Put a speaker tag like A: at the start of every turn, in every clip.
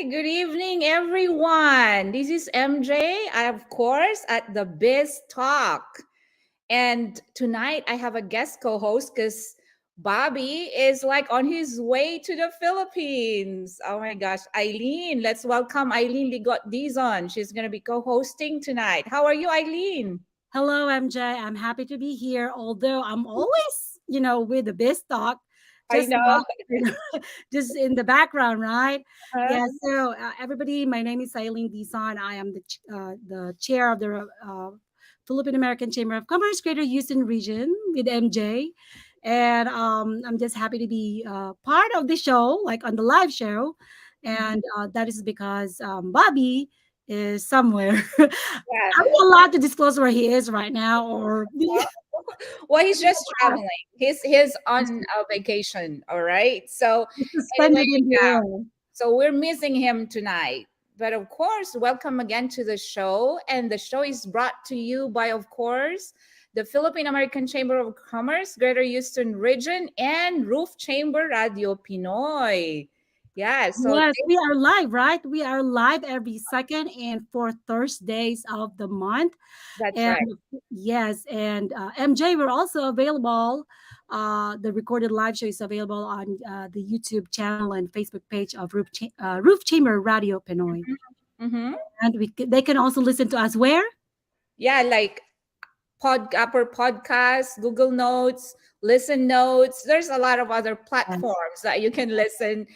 A: Good evening, everyone. This is MJ, of course, at the Biz Talk. And tonight I have a guest co host because Bobby is like on his way to the Philippines. Oh my gosh, Eileen. Let's welcome Eileen Ligot Dizon. She's going to be co hosting tonight. How are you, Eileen?
B: Hello, MJ. I'm happy to be here. Although I'm always, with the biz talk,
A: I
B: just
A: know.
B: just in the background, right?
A: Huh?
B: Yeah. So everybody, my name is Eileen Dison. I am the chair of the Philippine American Chamber of Commerce Greater Houston Region with MJ, and I'm just happy to be part of the show, like on the live show,
A: Mhm.
B: and that is because Bobby is somewhere.
A: Yeah.
B: Are we allowed to disclose where he is right now, or
A: Well, he's just traveling. He's on a vacation. All right. So
B: it's
A: anyway,
B: suspended in the
A: yeah.
B: air?
A: So we're missing him tonight. But of course, welcome again to the show. And the show is brought to you by, of course, the Philippine American Chamber of Commerce, Greater Houston Region, and Roof Chamber Radio Pinoy. Yeah. So
B: Yes, we are live, right? We are live every second and fourth Thursdays of the month.
A: that's
B: And
A: right.
B: yes, and MJ, we're also available. The recorded live show is available on the YouTube channel and Facebook page of Roof Chamber Radio Pinoy.
A: Mm-hmm.
B: And they can also listen to us where?
A: Yeah, like Apple Podcasts, Google Notes, Listen Notes. There's a lot of other platforms that you can listen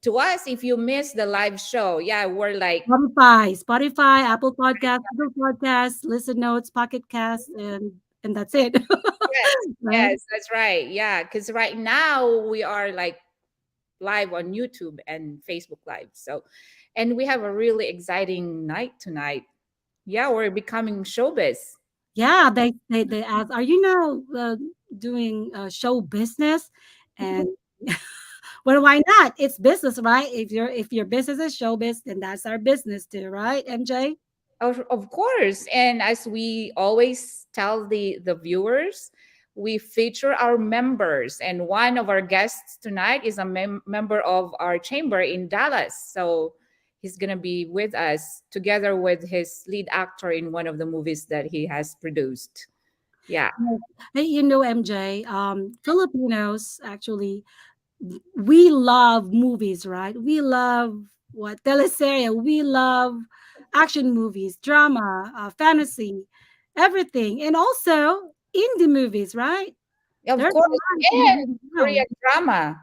A: to us if you miss the live show. Yeah, we're like,
B: Spotify, Apple Podcasts, Google Podcasts, Listen Notes, Pocket Cast, and that's it.
A: yes,
B: Right?
A: yes, that's right. Yeah, because right now we are like live on YouTube and Facebook Live. So, and we have a really exciting night tonight. Yeah, we're becoming showbiz.
B: Yeah, they ask, "Are you now doing show business?" And well, why not? It's business, right? If your business is showbiz, then that's our business too, right, MJ?
A: Of course. And as we always tell the viewers, we feature our members. And one of our guests tonight is a member of our chamber in Dallas. So he's going to be with us together with his lead actor in one of the movies that he has produced. Yeah.
B: Yes. Hey, MJ, Filipinos actually we love movies, right? We love what teleserye. We love action movies, drama, fantasy, everything, and also indie movies, right?
A: Of
B: There's a
A: course.
B: lot of indie
A: And
B: movies now.
A: Korean drama.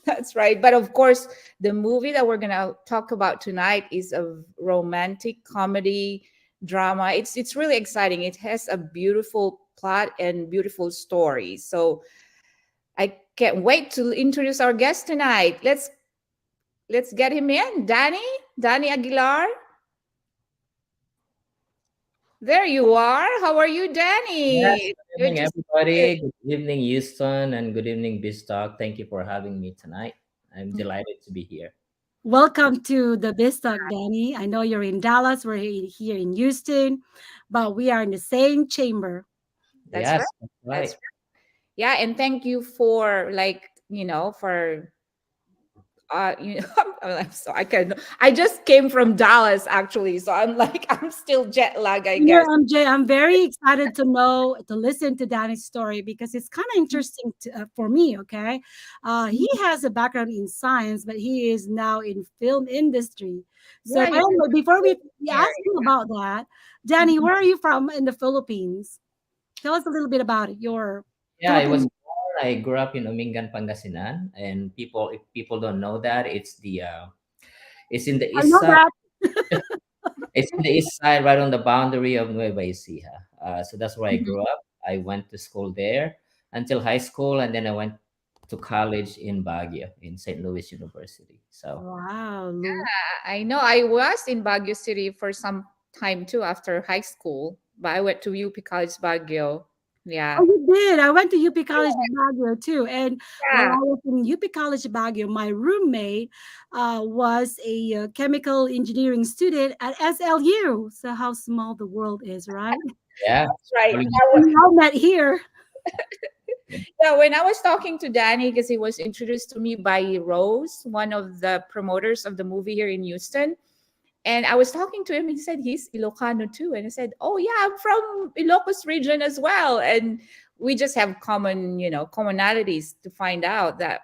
A: That's right. But of course, the movie that we're going to talk about tonight is a romantic comedy drama. It's really exciting. It has a beautiful plot and beautiful story. So I can't wait to introduce our guest tonight. Let's get him in. Danny Aguilar. There you are. How are you,
C: Yes,
A: Danny?
C: good
A: Good
C: evening,
A: to see you.
C: everybody. Good evening, Houston, and good evening, Biztalk. Thank you for having me tonight. I'm delighted to be here.
B: Welcome to the Bistalk, Danny. I know you're in Dallas. We're here in Houston, but we are in the same chamber.
A: That's right.
C: Yes, that's
A: That's
C: right.
A: right. Yeah, and thank you for for I just came from Dallas actually, so I'm like I'm still jet lag, I guess.
B: MJ, I'm very excited to listen to Danny's story because it's kind of interesting for me. Okay, he has a background in science, but he is now in film industry. So,
A: Yeah,
B: but
A: he's
B: anyway, before we
A: here.
B: ask you about that, Danny, where are you from in the Philippines? Tell us a little bit about it. Your
C: Yeah,
B: Philippine.
C: I grew up in Umingan, Pangasinan, and if people don't know that, it's in the
B: I
C: east
B: know
C: side.
B: that.
C: It's in the east side, right on the boundary of Nueva Ecija. So that's where I
A: Mhm.
C: grew up. I went to school there until high school, and then I went to college in Baguio, in St. Louis University. So
B: Wow,
A: I know I was in Baguio City for some time too after high school, but I went to UP College Baguio.
B: Oh,
A: Yeah.
B: you did. I went to UP College Baguio too. And while
A: Yeah.
B: I was in UP College Baguio, my roommate was a chemical engineering student at SLU. So how small the world is, right?
C: yeah,
A: That's right.
C: really
B: And we all met here.
A: Yeah, when I was talking to Danny, because he was introduced to me by Rose, one of the promoters of the movie here in Houston. And I was talking to him. He said he's Ilocano too. And I said, "Oh yeah, I'm from Ilocos region as well." And we just have commonalities to find out that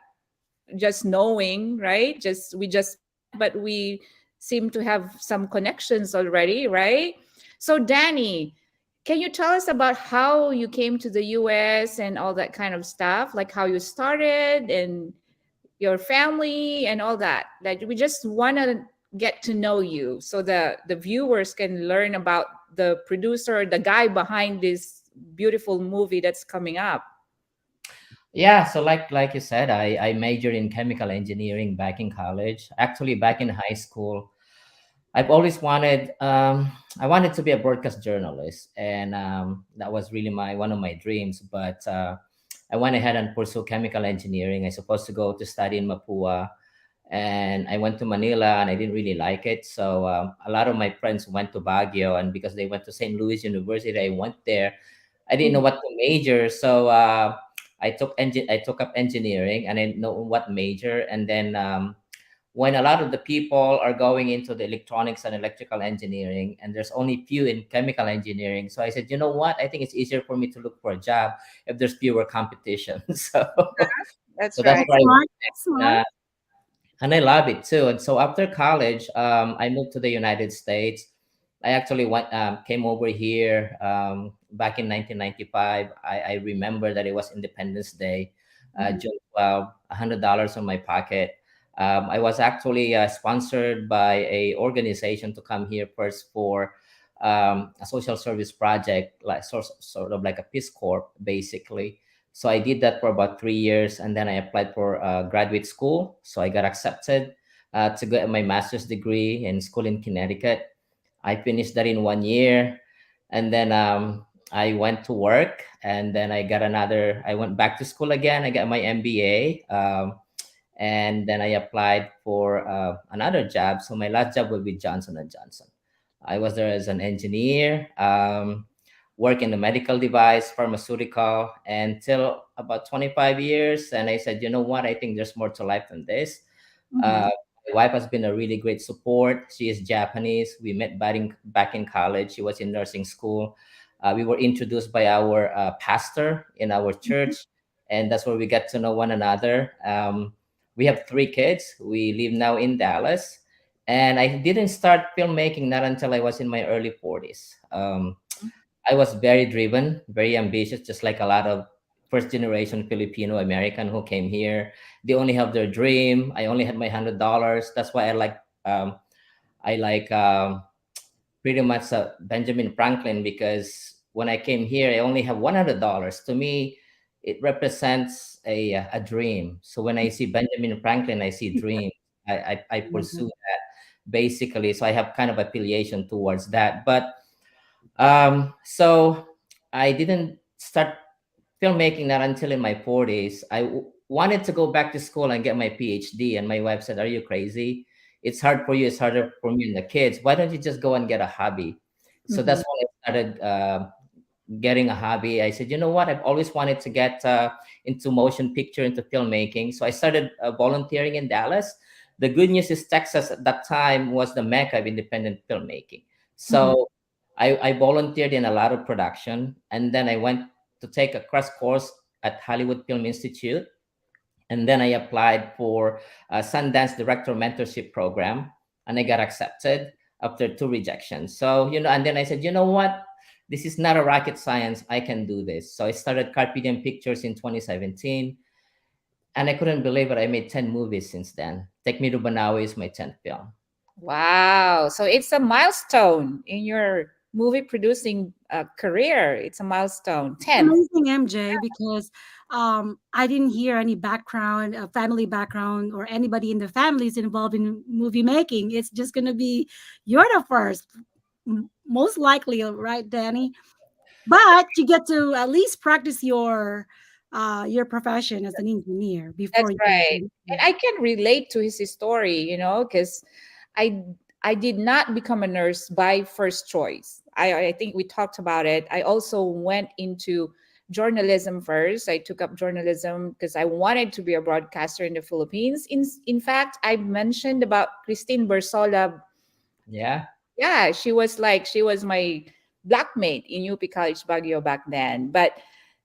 A: just knowing, right? Just we just met, but we seem to have some connections already, right? So Danny, can you tell us about how you came to the US and all that kind of stuff, like how you started and your family and all that? Like we just want to get to know you so the viewers can learn about the producer, the guy behind this beautiful movie that's coming up.
C: Yeah, so like you said, I majored in chemical engineering back in college. Actually, back in high school, I've always wanted I wanted to be a broadcast journalist, and that was really my one of my dreams. But I went ahead and pursued chemical engineering. I supposed to go to study in Mapua, and I went to Manila, and I didn't really like it. So a lot of my friends went to Baguio, and because they went to St. Louis University, I went there. I didn't know
A: Mhm.
C: what to major, so I took up engineering, and I didn't know what major, and then. When a lot of the people are going into the electronics and electrical engineering, and there's only few in chemical engineering, so I said, you know what, I think it's easier for me to look for a job if there's fewer competition. So
A: That's
C: that's
A: right.
B: That's
C: why
B: smart. That's smart.
C: uh, and I love it too. And so after college, I moved to the United States. I actually came over here back in 1995. I remember that it was Independence Day,
A: Mhm.
C: June 12, $100 on my pocket. I was actually sponsored by a organization to come here first for a social service project, like sort of like a Peace Corps, basically. So I did that for about 3 years, and then I applied for graduate school. So I got accepted to get my master's degree in school in Connecticut. I finished that in 1 year, and then I went to work, and then I got another. I went back to school again. I got my MBA, and then I applied for another job. So my last job was with Johnson and Johnson. I was there as an engineer, work in the medical device, pharmaceutical, until about 25 years. And I said, you know what? I think there's more to life than this.
B: Mhm.
C: Uh, my wife has been a really great support. She is Japanese. We met back in college. She was in nursing school. We were introduced by our pastor in our church, and that's where we got to know one another. We have 3 kids. We live now in Dallas, and I didn't start filmmaking not until I was in my early 40s. I was very driven, very ambitious, just like a lot of first generation Filipino American who came here. They only have their dream. I only had my $100. That's why um, I like pretty much Benjamin Franklin, because when I came here, I only have $100. To me, it represents a dream. So when I see Benjamin Franklin, I see dream. I pursue
B: Mhm.
C: that basically. So I have kind of affiliation towards that. But so I didn't start filmmaking that until in my 40s. Wanted to go back to school and get my PhD, and my wife said, "Are you crazy? It's hard for you. It's harder for me and the kids. Why don't you just go and get a hobby?" So that's
A: Mhm.
C: when I started getting a hobby. I said, you know what? I've always wanted to get into motion picture, into filmmaking. So I started volunteering in Dallas. The good news is Texas at that time was the mecca of independent filmmaking.
B: Mhm.
C: So I volunteered in a lot of production, and then I went to take a crash course at Hollywood Film Institute, and then I applied for a Sundance Director Mentorship Program, and I got accepted after 2 rejections. So and then I said, you know what? This is not a rocket science. I can do this. So I started Carpe Diem Pictures in 2017, and I couldn't believe it. I made 10 movies since then. Take Me To Banaue is my 10th film.
A: Wow. So it's a milestone in your movie producing career. It's a milestone. 10th.
B: Amazing, MJ, because I didn't hear any background, family background, or anybody in the family is involved in movie making. It's just going to be you're the first, most likely, right, Danny? But you get to at least practice your profession as an engineer before
A: That's
B: you go.
A: right. And I can relate to his story, because I I did not become a nurse by first choice. I think we talked about it. I also went into journalism first. I took up journalism because I wanted to be a broadcaster in the Philippines. In fact, I mentioned about Christine Bersola.
C: Yeah.
A: Yeah, she was my blackmate in UP College Baguio back then. But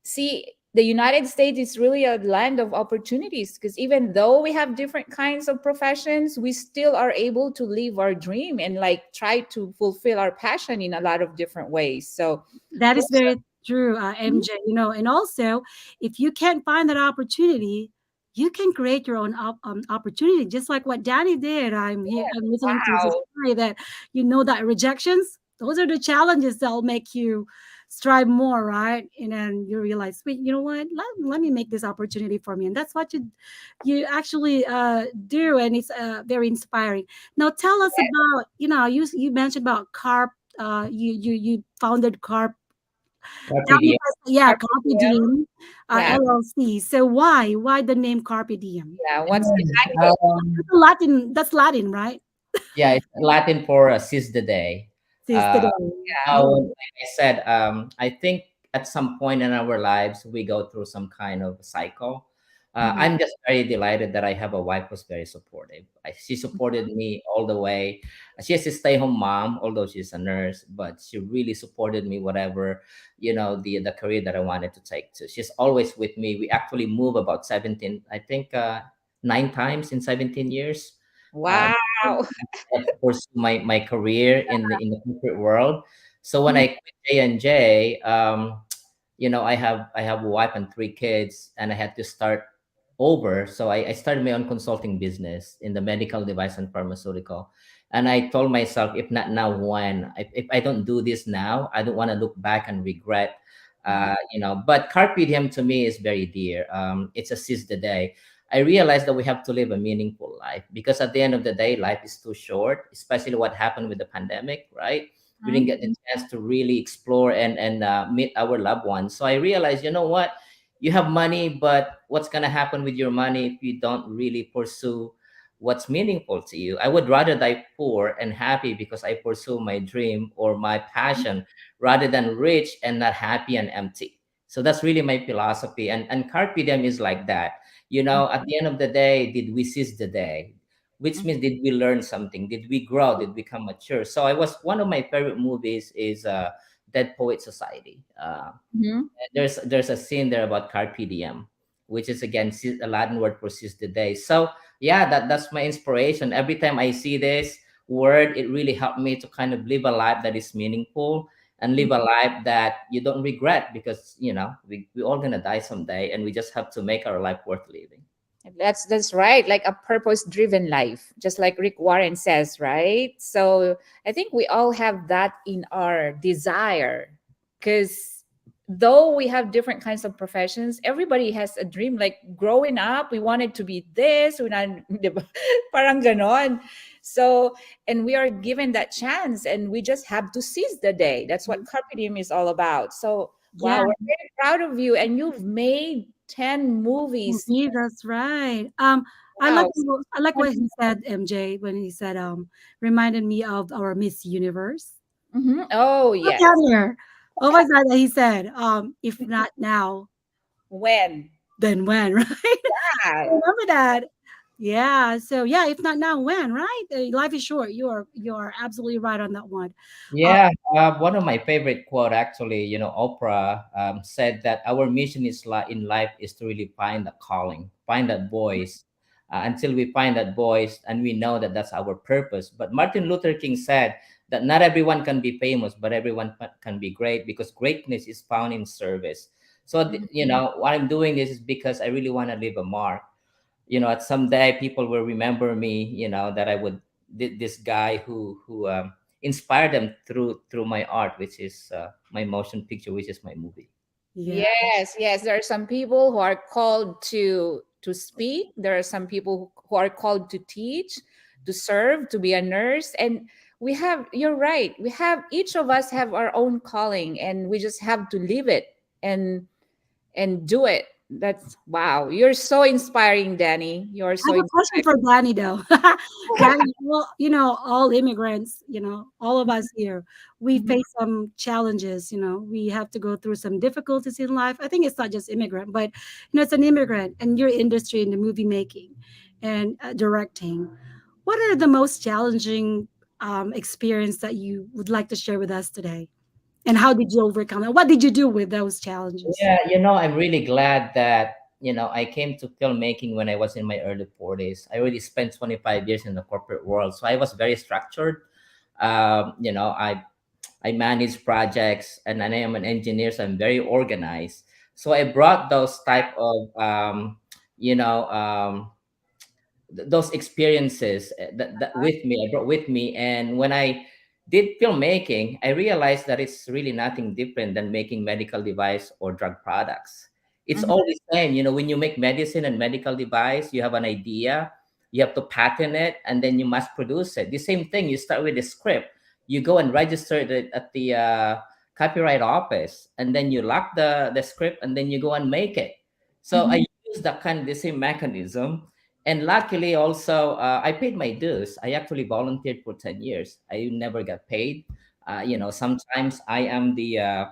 A: see, the United States is really a land of opportunities because even though we have different kinds of professions, we still are able to live our dream and like try to fulfill our passion in a lot of different ways. So
B: That is
A: those
B: very true,
A: are.
B: MJ. And also, if you can't find that opportunity, you can create your own opportunity, just like what Danny did. I'm listening to his
A: Wow.
B: story that that rejections, those are the challenges that'll make you strive more, right? And then you realize, wait, you know what? Let me make this opportunity for me, and that's what you actually do, and it's very inspiring. Now, tell us about you mentioned about carp. You founded carp.
C: Carpe
B: Tell me
C: diem.
B: first, yeah,
A: Carpe
B: Carpe
A: diem.
B: Diem,
A: Yeah.
B: LLC. So why the name Carpe Diem?
A: Yeah.
B: And
A: What's behind it?
B: that's Latin. That's Latin, right?
C: Yeah, it's Latin for seize the day.
B: Since
C: Uh,
B: today.
A: Yeah.
C: now,
B: Yeah.
C: like I said, I think at some point in our lives, we go through some kind of cycle.
B: Mhm.
C: I'm just very delighted that I have a wife who's very supportive. She supported me all the way. She has a stay-home mom, although she's a nurse, but she really supported me, whatever, the career that I wanted to take to. She's always with me. We actually moved about 17, I think, 9 times in 17 years. Uh,
A: Wow.
C: to pursue my career in the corporate world. So when
B: Mhm.
C: I quit J&J, I have a wife and 3 kids, and I had to start over. So I started my own consulting business in the medical device and pharmaceutical. And I told myself, if not now, when? If I don't do this now, I don't want to look back and regret.
B: Mhm.
C: But carpe diem to me is very dear. It's a seize the day. I realized that we have to live a meaningful life because at the end of the day, life is too short, especially what happened with the pandemic, right? We didn't
A: Mhm.
C: get the chance to really explore and meet our loved ones. So I realized, you know what? You have money, but what's going to happen with your money if you don't really pursue what's meaningful to you? I would rather die poor and happy because I pursue my dream or my passion rather than rich and not happy and empty. So that's really my philosophy. And Carpe Diem is like that. At the end of the day, did we seize the day? Which means did we learn something? Did we grow? Did we become mature? So I was one of my favorite movies is Dead Poet Society.
A: Mhm.
C: There's a scene there about carpe diem, which is again a Latin word for seize the day. So yeah, that's my inspiration. Every time I see this word, it really helped me to kind of live a life that is meaningful and live a life that you don't regret because we all gonna die someday, and we just have to make our life worth living.
A: That's right. Like a purpose-driven life, just like Rick Warren says, right? So I think we all have that in our desire, because though we have different kinds of professions, everybody has a dream. Like growing up, we wanted to be this, we not, parang ganon. So, and we are given that chance, and we just have to seize the day. That's what Carpe Diem is all about. So,
B: Yeah,
A: wow, we're very proud of you, and you've made 10 movies.
B: indeed, that's right.
A: Wow.
B: I like what he said, MJ, when he said reminded me of our Miss Universe.
A: Mhm. Oh,
B: Look
A: yes.
B: down here. Oh my God, he said, if not now,
A: When?
B: then when, right?
A: Ah,
B: Remember that. Yeah. So yeah, if not now, when, right? Life is short. You are absolutely right on that one. Uh,
C: Yeah, one of my favorite quote actually, Oprah said that our mission in life is to really find the calling, find that voice. Until we find that voice, and we know that that's our purpose. But Martin Luther King said that not everyone can be famous, but everyone can be great because greatness is found in service. So,
A: mhm.
C: what I'm doing this is because I really want to leave a mark. At someday people will remember me, that I would this guy who inspired them through my art, which is my motion picture, which is my movie.
B: yeah.
A: Yes, yes. There are some people who are called to speak. There are some people who are called to teach, to serve, to be a nurse. And we have, you're right. We have, each of us have our own calling, and we just have to live it and do it. That's wow. You're so inspiring, Danny. You're
B: I
A: so
B: have a question
A: inspiring.
B: for Danny though. Danny, well, all immigrants, all of us here, we
A: Mhm.
B: face some challenges. We have to go through some difficulties in life. I think it's not just immigrant, but it's an immigrant and your industry in the movie making and directing. What are the most challenging experience that you would like to share with us today? And how did you overcome it? What did you do with those challenges?
C: Yeah, I'm really glad that, I came to filmmaking when I was in my early 40s. I already spent 25 years in the corporate world. So I was very structured. I manage projects, and I am an engineer, so I'm very organized. So I brought those type of, you know, those experiences that with me I brought with me. And when I did filmmaking, I realized that it's really nothing different than making medical device or drug products. It's
A: Mhm.
C: all the same. When you make medicine and medical device, you have an idea, you have to patent it, and then you mass produce it. The same thing, you start with a script, you go and register it at the copyright office, and then you lock the script, and then you go and make it. So I
A: Mhm.
C: use that kind of the same mechanism. And luckily also, I paid my dues. I actually volunteered for 10 years. I never got paid. Sometimes I am the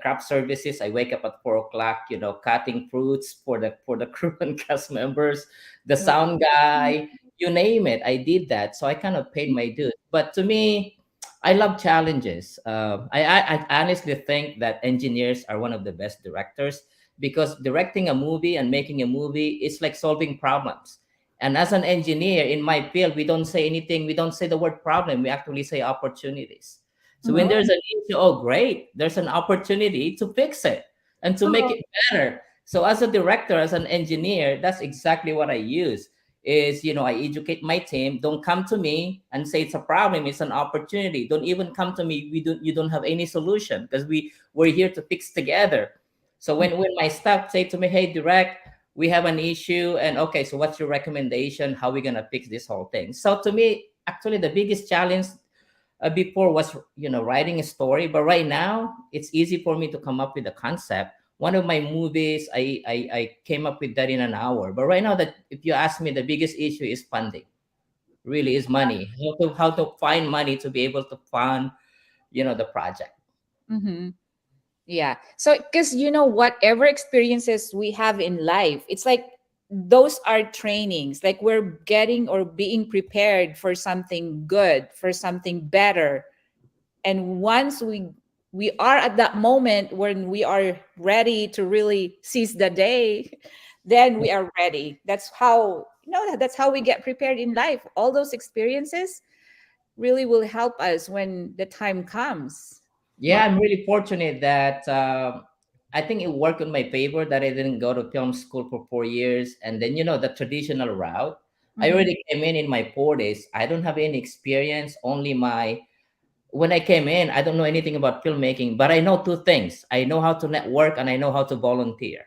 C: craft services. I wake up at 4 o'clock, cutting fruits for the crew and cast members, the
A: Wow.
C: sound guy, you name it. I did that. So I kind of paid my dues. But to me, I love challenges. I honestly think that engineers are one of the best directors, because directing a movie and making a movie is like solving problems. And as an engineer in my field, we don't say anything, we don't say the word problem, we actually say opportunities. So when
A: Oh,
C: there's an issue, oh, great, there's an opportunity to fix it and to make
B: Oh,
C: it better. So as a director, as an engineer, that's exactly what I use. Is, I educate my team. Don't come to me and say it's a problem, it's an opportunity. Don't even come to me, you don't have any solution, because we're here to fix together. So when my staff say to me, hey, direct, we have an issue, and okay, so what's your recommendation, how we gonna fix this whole thing? So to me, actually, the biggest challenge before was, writing a story. But right now it's easy for me to come up with a concept. One of my movies, I came up with that in an hour. But right now, that if you ask me, the biggest issue is funding. Really, is money. How to find money to be able to fund, the project.
A: mhm. Yeah. So, because whatever experiences we have in life, it's like those are trainings. Like we're getting or being prepared for something good, for something better. And once we are at that moment when we are ready to really seize the day, then we are ready. That's how that's how we get prepared in life. All those experiences really will help us when the time comes.
C: Yeah, I'm really fortunate that I think it worked in my favor that I didn't go to film school for 4 years, and then the traditional route. I
A: Mhm.
C: already came in my 40s. I don't have any experience. Only my When I came in, I don't know anything about filmmaking, but I know two things: I know how to network and I know how to volunteer.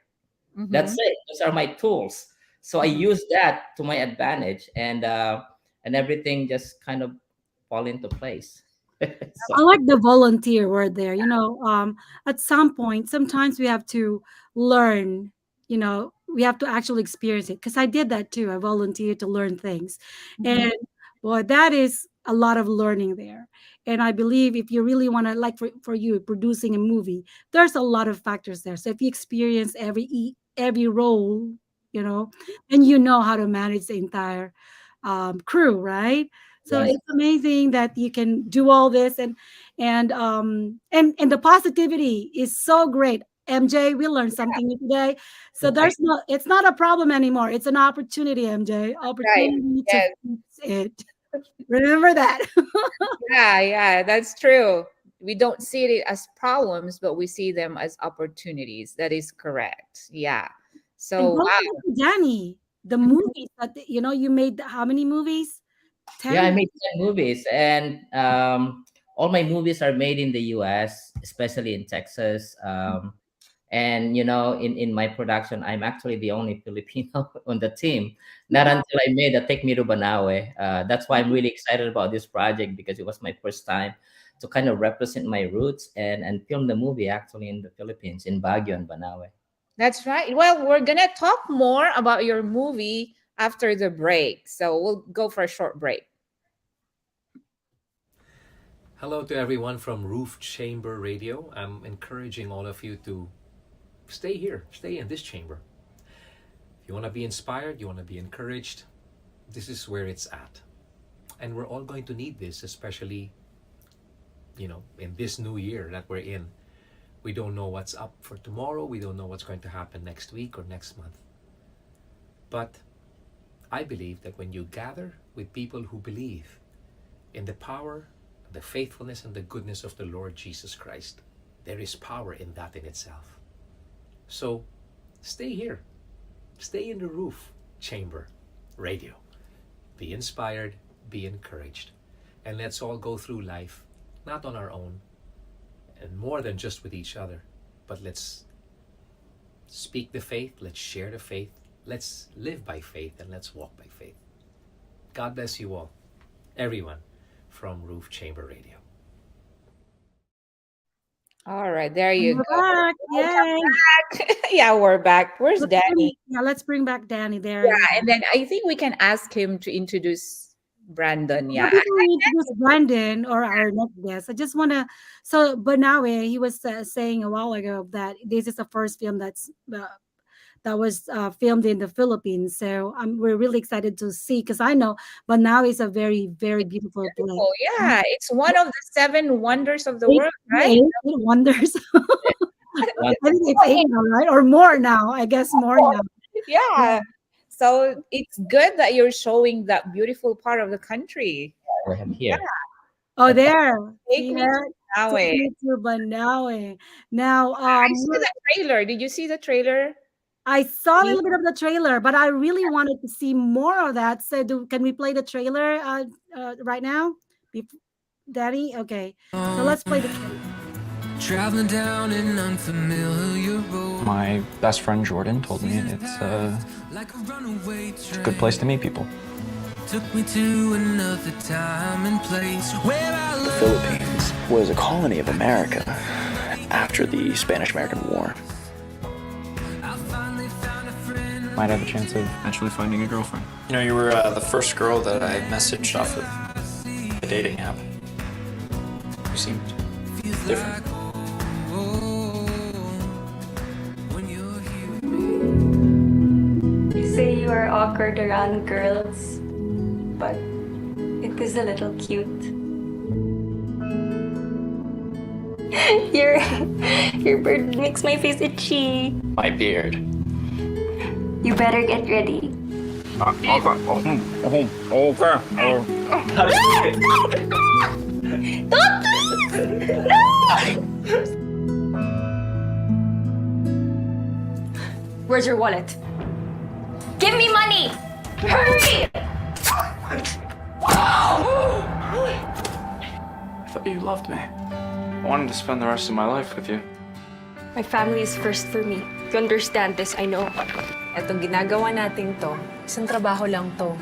C: That's
A: Mhm.
C: it. Those are my tools. So I
A: Mhm.
C: use that to my advantage, and everything just kind of fall into place. So
B: I like the volunteer word there. At some point, sometimes we have to learn, we have to actually experience it. Because I did that too. I volunteered to learn things.
A: Mhm.
B: And boy, that is a lot of learning there. And I believe if you really want to, like for you, producing a movie, there's a lot of factors there. So if you experience every role, you know, then you know how to manage the entire crew, right? So
C: yes.
B: it's amazing that you can do all this and the positivity is so great. MJ, we learned something new today. So
C: Thank
B: it's not a problem anymore. It's an opportunity, MJ.
A: Right.
B: Opportunity to
A: Yes.
B: fix it. Remember that.
A: Yeah, yeah, that's true. We don't see it as problems, but we see them as opportunities. That is correct. Yeah.
B: And
A: So,
B: going
A: wow.
B: back to Danny, the movies that you made how many movies?
C: Yeah, I
B: 10?
C: made 10 movies, and all my movies are made in the US, especially in Texas. And in my production, I'm actually the only Filipino on the team. Not
B: Wow.
C: until I made a Take Me to Banaue. That's why I'm really excited about this project, because it was my first time to kind of represent my roots and film the movie actually in the Philippines, in Baguio and Banaue.
A: That's right. Well, we're going to talk more about your movie after the break. So we'll go for a short break.
D: Hello to everyone from Roof Chamber Radio. I'm encouraging all of you to stay here, stay in this chamber. If you want to be inspired, you want to be encouraged, this is where it's at. And we're all going to need this, especially, in this new year that we're in. We don't know what's up for tomorrow. We don't know what's going to happen next week or next month. But I believe that when you gather with people who believe in the power, the faithfulness, and the goodness of the Lord Jesus Christ, there is power in that in itself. So stay here. Stay in the Roof Chamber Radio. Be inspired, be encouraged, and let's all go through life, not on our own, and more than just with each other, but let's speak the faith, let's share the faith, let's live by faith, and let's walk by faith. God bless you all, everyone from Roof Chamber Radio.
A: All right, there you
B: We're
A: go.
B: back. Yay.
A: Yeah, we're back. Where's Danny?
B: Let's bring back Danny there.
A: Yeah, and then I think we can ask him to introduce Brandon.
B: But
A: Yeah.
B: before we introduce Brandon or our next guest, I just want to. So, Banaue, he was saying a while ago that this is the first film that was filmed in the Philippines. So, we're really excited to see because I know Banaue is a very, very beautiful place.
A: Oh, yeah. It's one of the seven wonders of the
B: Eight,
A: world, right?
B: eight wonders. I think it's eight now, right? Or more now. I guess more now.
A: Yeah. So it's good that you're showing that beautiful part of the country.
C: We have here.
B: Oh, there.
A: Take me to
B: Take
A: Banaue.
B: me to Banaue. Now,
A: I saw the trailer. Did you see the trailer?
B: I saw a little bit of the trailer, but I really wanted to see more of that. So, can we play the trailer right now, Daddy? Okay, so let's play the trailer.
E: Traveling down an unfamiliar road.
F: My best friend Jordan told me it's a good place to meet people.
E: Took me to another time and place where I
G: The Philippines was a colony of America after the Spanish-American War.
F: Might have a chance of actually finding a girlfriend.
G: You know, you were the first girl that I messaged off of a dating app. You seemed different.
H: You say you are awkward around girls, but it is a little cute. Your bird makes my face itchy.
G: My beard.
H: You better get ready. Where's your wallet? Give me money! Hurry!
F: I thought you loved me. I wanted to spend the rest of my life with you.
H: My family is first for me. You understand this, I know.
I: Etong ginagawa natin to, isang trabaho lang to.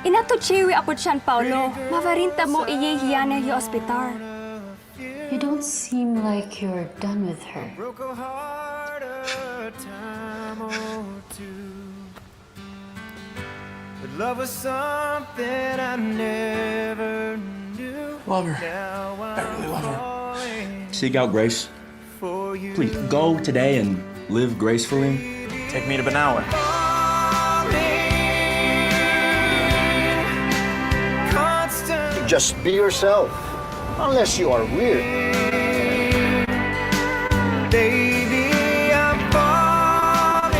H: Inato chewi ako tiyan, Paulo. Mavarinta mo iyehiyana yu ospital.
J: You don't seem like you're done with her.
E: Love was something I never knew.
K: Love her. I really love her. Seek out grace. Please go today and live gracefully.
F: Take me to Banaue.
L: Just be yourself, unless you are weird.
E: Baby, I'm falling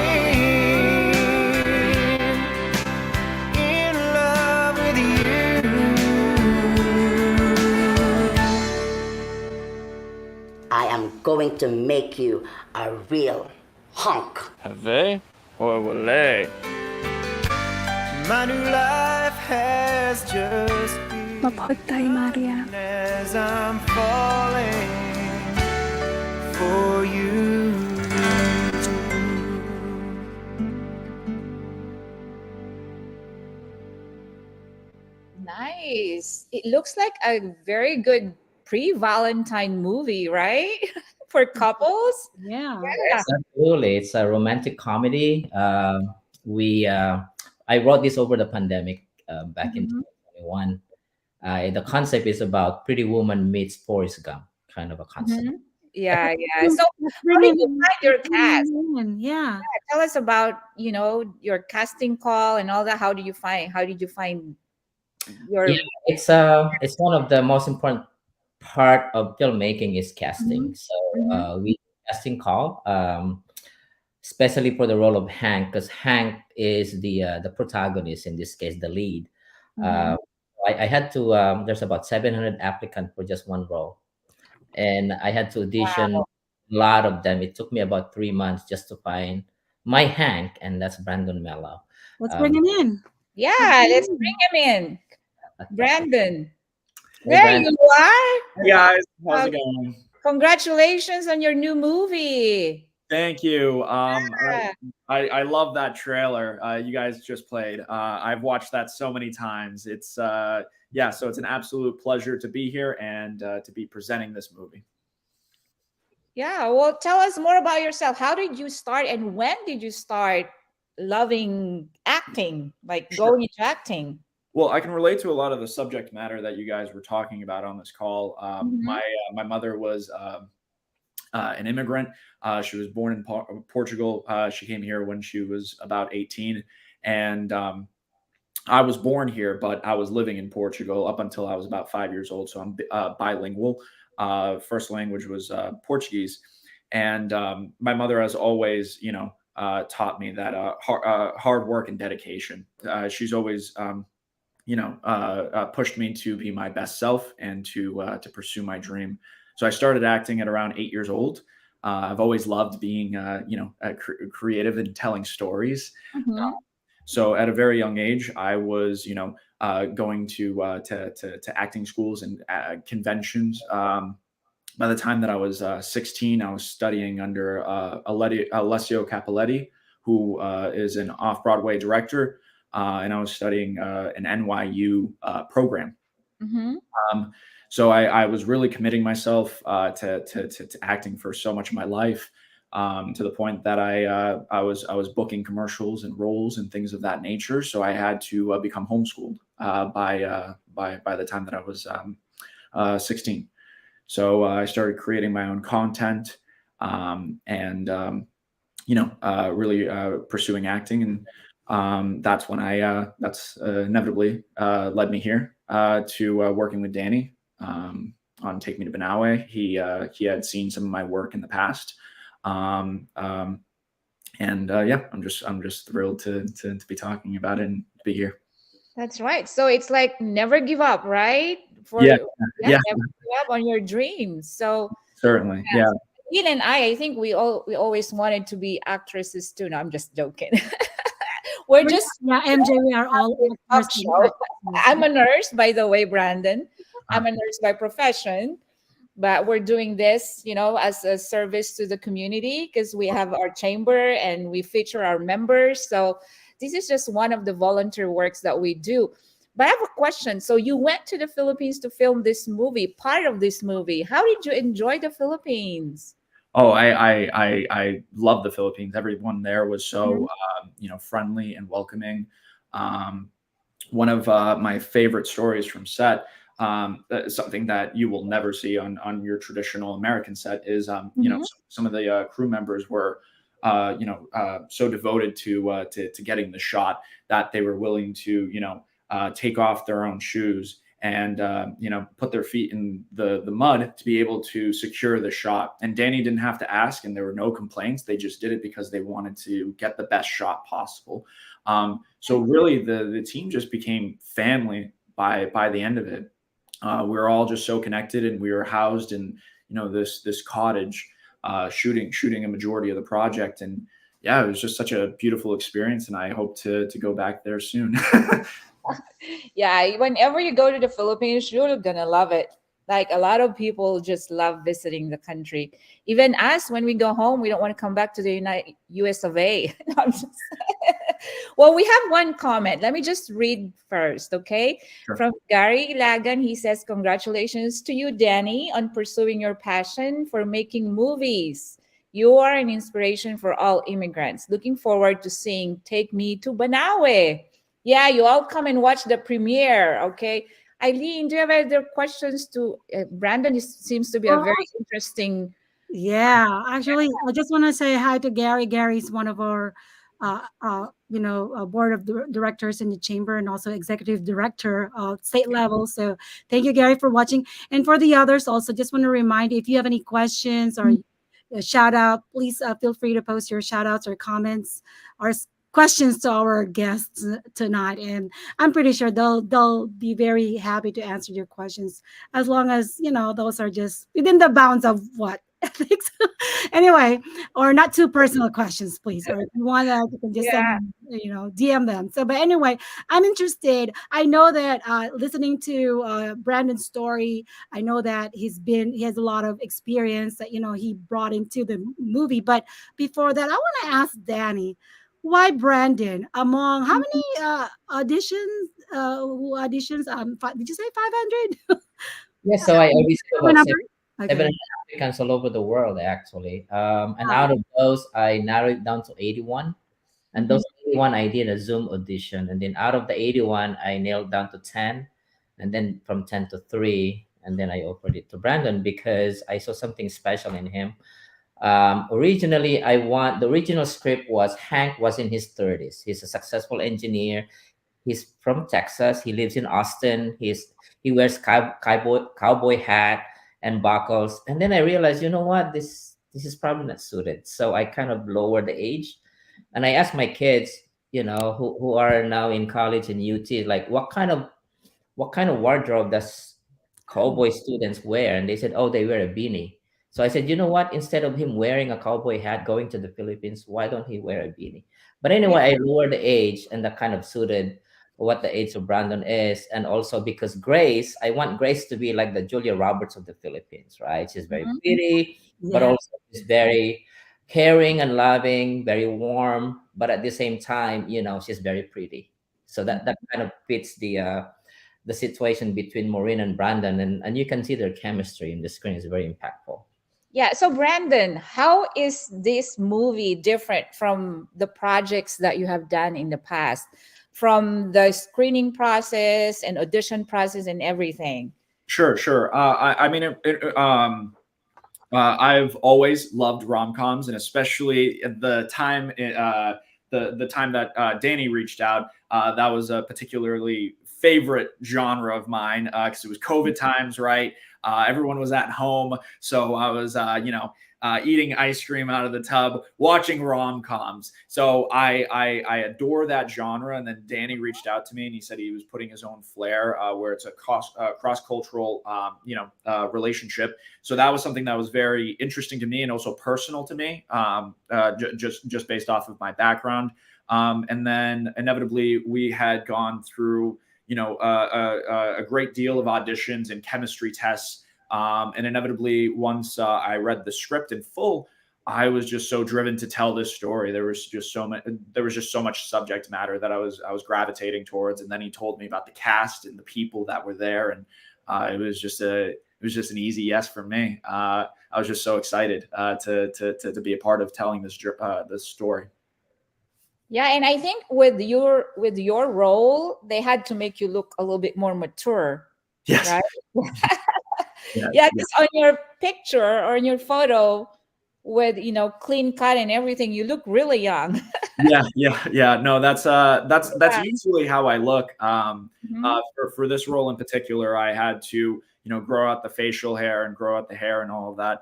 E: in love with you.
M: I am going to make you a real hunk.
F: Have or wale?
E: My new life has just
H: Mapagod tayo, Maria.
E: as I'm falling for you.
A: Nice. It looks like a very good pre-Valentine movie, right? for couples.
B: Yeah.
A: Yeah.
C: Absolutely, it's a romantic comedy. We I wrote this over the pandemic back in
A: Mhm.
C: 2021. The concept is about Pretty Woman meets Forrest Gump, kind of a concept.
A: Mhm. Yeah, yeah. So
B: Let's
A: how
B: bring
A: did
B: him
A: you
B: in.
A: find
B: Let's
A: your
B: bring
A: cast?
B: him in. Yeah.
A: Tell us about, your casting call and all that. How did you find
C: Yeah,
A: your
C: it's one of the most important part of filmmaking is casting.
A: Mhm.
C: So
A: Mhm.
C: we casting call, especially for the role of Hank, because Hank is the protagonist in this case, the lead.
A: Mhm.
C: Uh, I had to. There's about 700 applicants for just one role, and I had to audition
A: Wow.
C: a lot of them. It took me about 3 months just to find my Hank, and that's Brandon Mello.
B: Let's bring
C: Um,
B: him in. Let's
A: Yeah,
B: bring
A: let's
B: him
A: bring him in. Brandon.
C: hey,
A: There
C: Brandon.
A: you are.
N: Hey guys, how's
A: Uh,
N: it going?
A: Congratulations on your new movie.
N: Thank you.
A: Yeah.
N: I love that trailer you guys just played. I've watched that so many times. It's yeah, so it's an absolute pleasure to be here and to be presenting this movie.
A: Yeah, well, tell us more about yourself. How did you start and when did you start loving acting, like
N: Sure.
A: going into acting?
N: Well, I can relate to a lot of the subject matter that you guys were talking about on this call.
A: Mhm.
N: My mother was an immigrant. She was born in Portugal. She came here when she was about 18, and I was born here, but I was living in Portugal up until I was about 5 years old. So I'm bilingual. First language was Portuguese, and my mother has always, taught me that hard work and dedication. She's always, pushed me to be my best self and to pursue my dream. So I started acting at around 8 years old. I've always loved being, creative and telling stories.
A: Mhm.
N: So at a very young age, I was, going to acting schools and conventions. By the time that I was 16, I was studying under Alessio Capelletti, who is an off-Broadway director, and I was studying an NYU program.
A: Mhm.
N: Um, so I was really committing myself to acting for so much of my life, to the point that I was booking commercials and roles and things of that nature. So I had to become homeschooled by the time that I was 16. So I started creating my own content, and really pursuing acting, and that's when that's inevitably led me here to working with Danny on Take Me to Banaue. He had seen some of my work in the past, um, um, and yeah, I'm just thrilled to be talking about it and to be here.
A: That's right. So it's like never give up, right?
N: Yeah,
A: Yeah,
N: yeah,
A: never give up on your dreams. So
N: certainly,
A: yeah,
N: yeah.
A: Ian and I think we always wanted to be actresses too. No, I'm just joking. We're just
B: Yeah, MJ, we are all
A: talk
B: actors and
A: show.
B: actresses.
A: I'm a nurse, by the way, Brandon. I'm a nurse by profession, but we're doing this, as a service to the community because we have our chamber and we feature our members. So this is just one of the volunteer works that we do. But I have a question. So you went to the Philippines to film this movie, part of this movie. How did you enjoy the Philippines?
N: Oh, I love the Philippines. Everyone there was so
A: Mhm.
N: friendly and welcoming. Um, One of my favorite stories from set, something that you will never see on your traditional American set, is
A: Mhm.
N: some of the crew members were so devoted to getting the shot that they were willing to take off their own shoes and put their feet in the mud to be able to secure the shot. And Danny didn't have to ask, and there were no complaints. They just did it because they wanted to get the best shot possible. So really, the team just became family by the end of it. We were all just so connected, and we were housed in this cottage, shooting a majority of the project. And yeah, it was just such a beautiful experience, and I hope to go back there soon.
A: Yeah, whenever you go to the Philippines, you're gonna love it. Like a lot of people just love visiting the country. Even us, when we go home, we don't want to come back to the United US of A. No, I'm just Well, we have one comment. Let me just read first, okay?
N: Sure.
A: From Gary Lagan, he says, "Congratulations to you, Danny, on pursuing your passion for making movies. You are an inspiration for all immigrants. Looking forward to seeing Take Me to Banaue." Yeah, you all come and watch the premiere, okay? Eileen, do you have other questions to Brandon? Seems to be a
B: Well,
A: very interesting.
B: yeah, actually, I just want to say hi to Gary. Gary's one of our, board of directors in the chamber and also executive director state level. So thank you, Gary, for watching. And for the others, also just want to remind you, if you have any questions or a shout out, please feel free to post your shout outs or comments or questions to our guests tonight. And I'm pretty sure they'll be very happy to answer your questions as long as those are just within the bounds of what ethics. Anyway, or not too personal questions, please. Or if you want to, you can just send, DM them. So, but anyway, I'm interested. I know that listening to Brandon's story, I know that he has a lot of experience that he brought into the movie. But before that, I want to ask Danny, why Brandon? Among how many auditions? Who auditions? Did you say 500?
C: Yeah, so I always do about
B: Number?
C: seven
B: Okay.
C: applicants all over the world, actually. And out of those, I narrowed it down to 81. And those 81, I did a Zoom audition. And then out of the 81, I nailed down to 10. And then from 10 to 3. And then I offered it to Brandon because I saw something special in him. Originally, the original script was Hank was in his 30s. He's a successful engineer. He's from Texas. He lives in Austin. He wears cowboy hat and buckles. And then I realized, you know what, this is probably not suited. So I kind of lowered the age, and I asked my kids, who are now in college and UT, like what kind of wardrobe does cowboy students wear? And they said, oh, they wear a beanie. So I said, you know what? Instead of him wearing a cowboy hat going to the Philippines, why don't he wear a beanie? But anyway, I lowered the age, and that kind of suited what the age of Brandon is. And also because Grace, I want Grace to be like the Julia Roberts of the Philippines, right? She's very pretty, but also she's very caring and loving, very warm, but at the same time, she's very pretty. So that kind of fits the situation between Maureen and Brandon, and you can see their chemistry in the screen is very impactful.
A: Yeah. So, Brandon, how is this movie different from the projects that you have done in the past, from the screening process and audition process and everything?
N: Sure. I mean, I've always loved rom-coms, and especially at the time, the time that Danny reached out, that was a particularly favorite genre of mine because it was COVID times, right? Everyone was at home, so I was, eating ice cream out of the tub, watching rom-coms. So I adore that genre. And then Danny reached out to me and he said he was putting his own flair where it's a cross-cultural, relationship. So that was something that was very interesting to me and also personal to me, just based off of my background. And then inevitably we had gone through, a great deal of auditions and chemistry tests. And inevitably, once I read the script in full, I was just so driven to tell this story. There was just so much subject matter that I was gravitating towards. And then he told me about the cast and the people that were there, and it was just an easy yes for me. I was just so excited to be a part of telling this story.
A: Yeah, and I think with your role, they had to make you look a little bit more mature.
N: Yes.
A: Right? Yeah, because on your picture or in your photo with clean cut and everything, you look really young.
N: Yeah. No, that's usually how I look. For this role in particular, I had to grow out the facial hair and grow out the hair and all of that.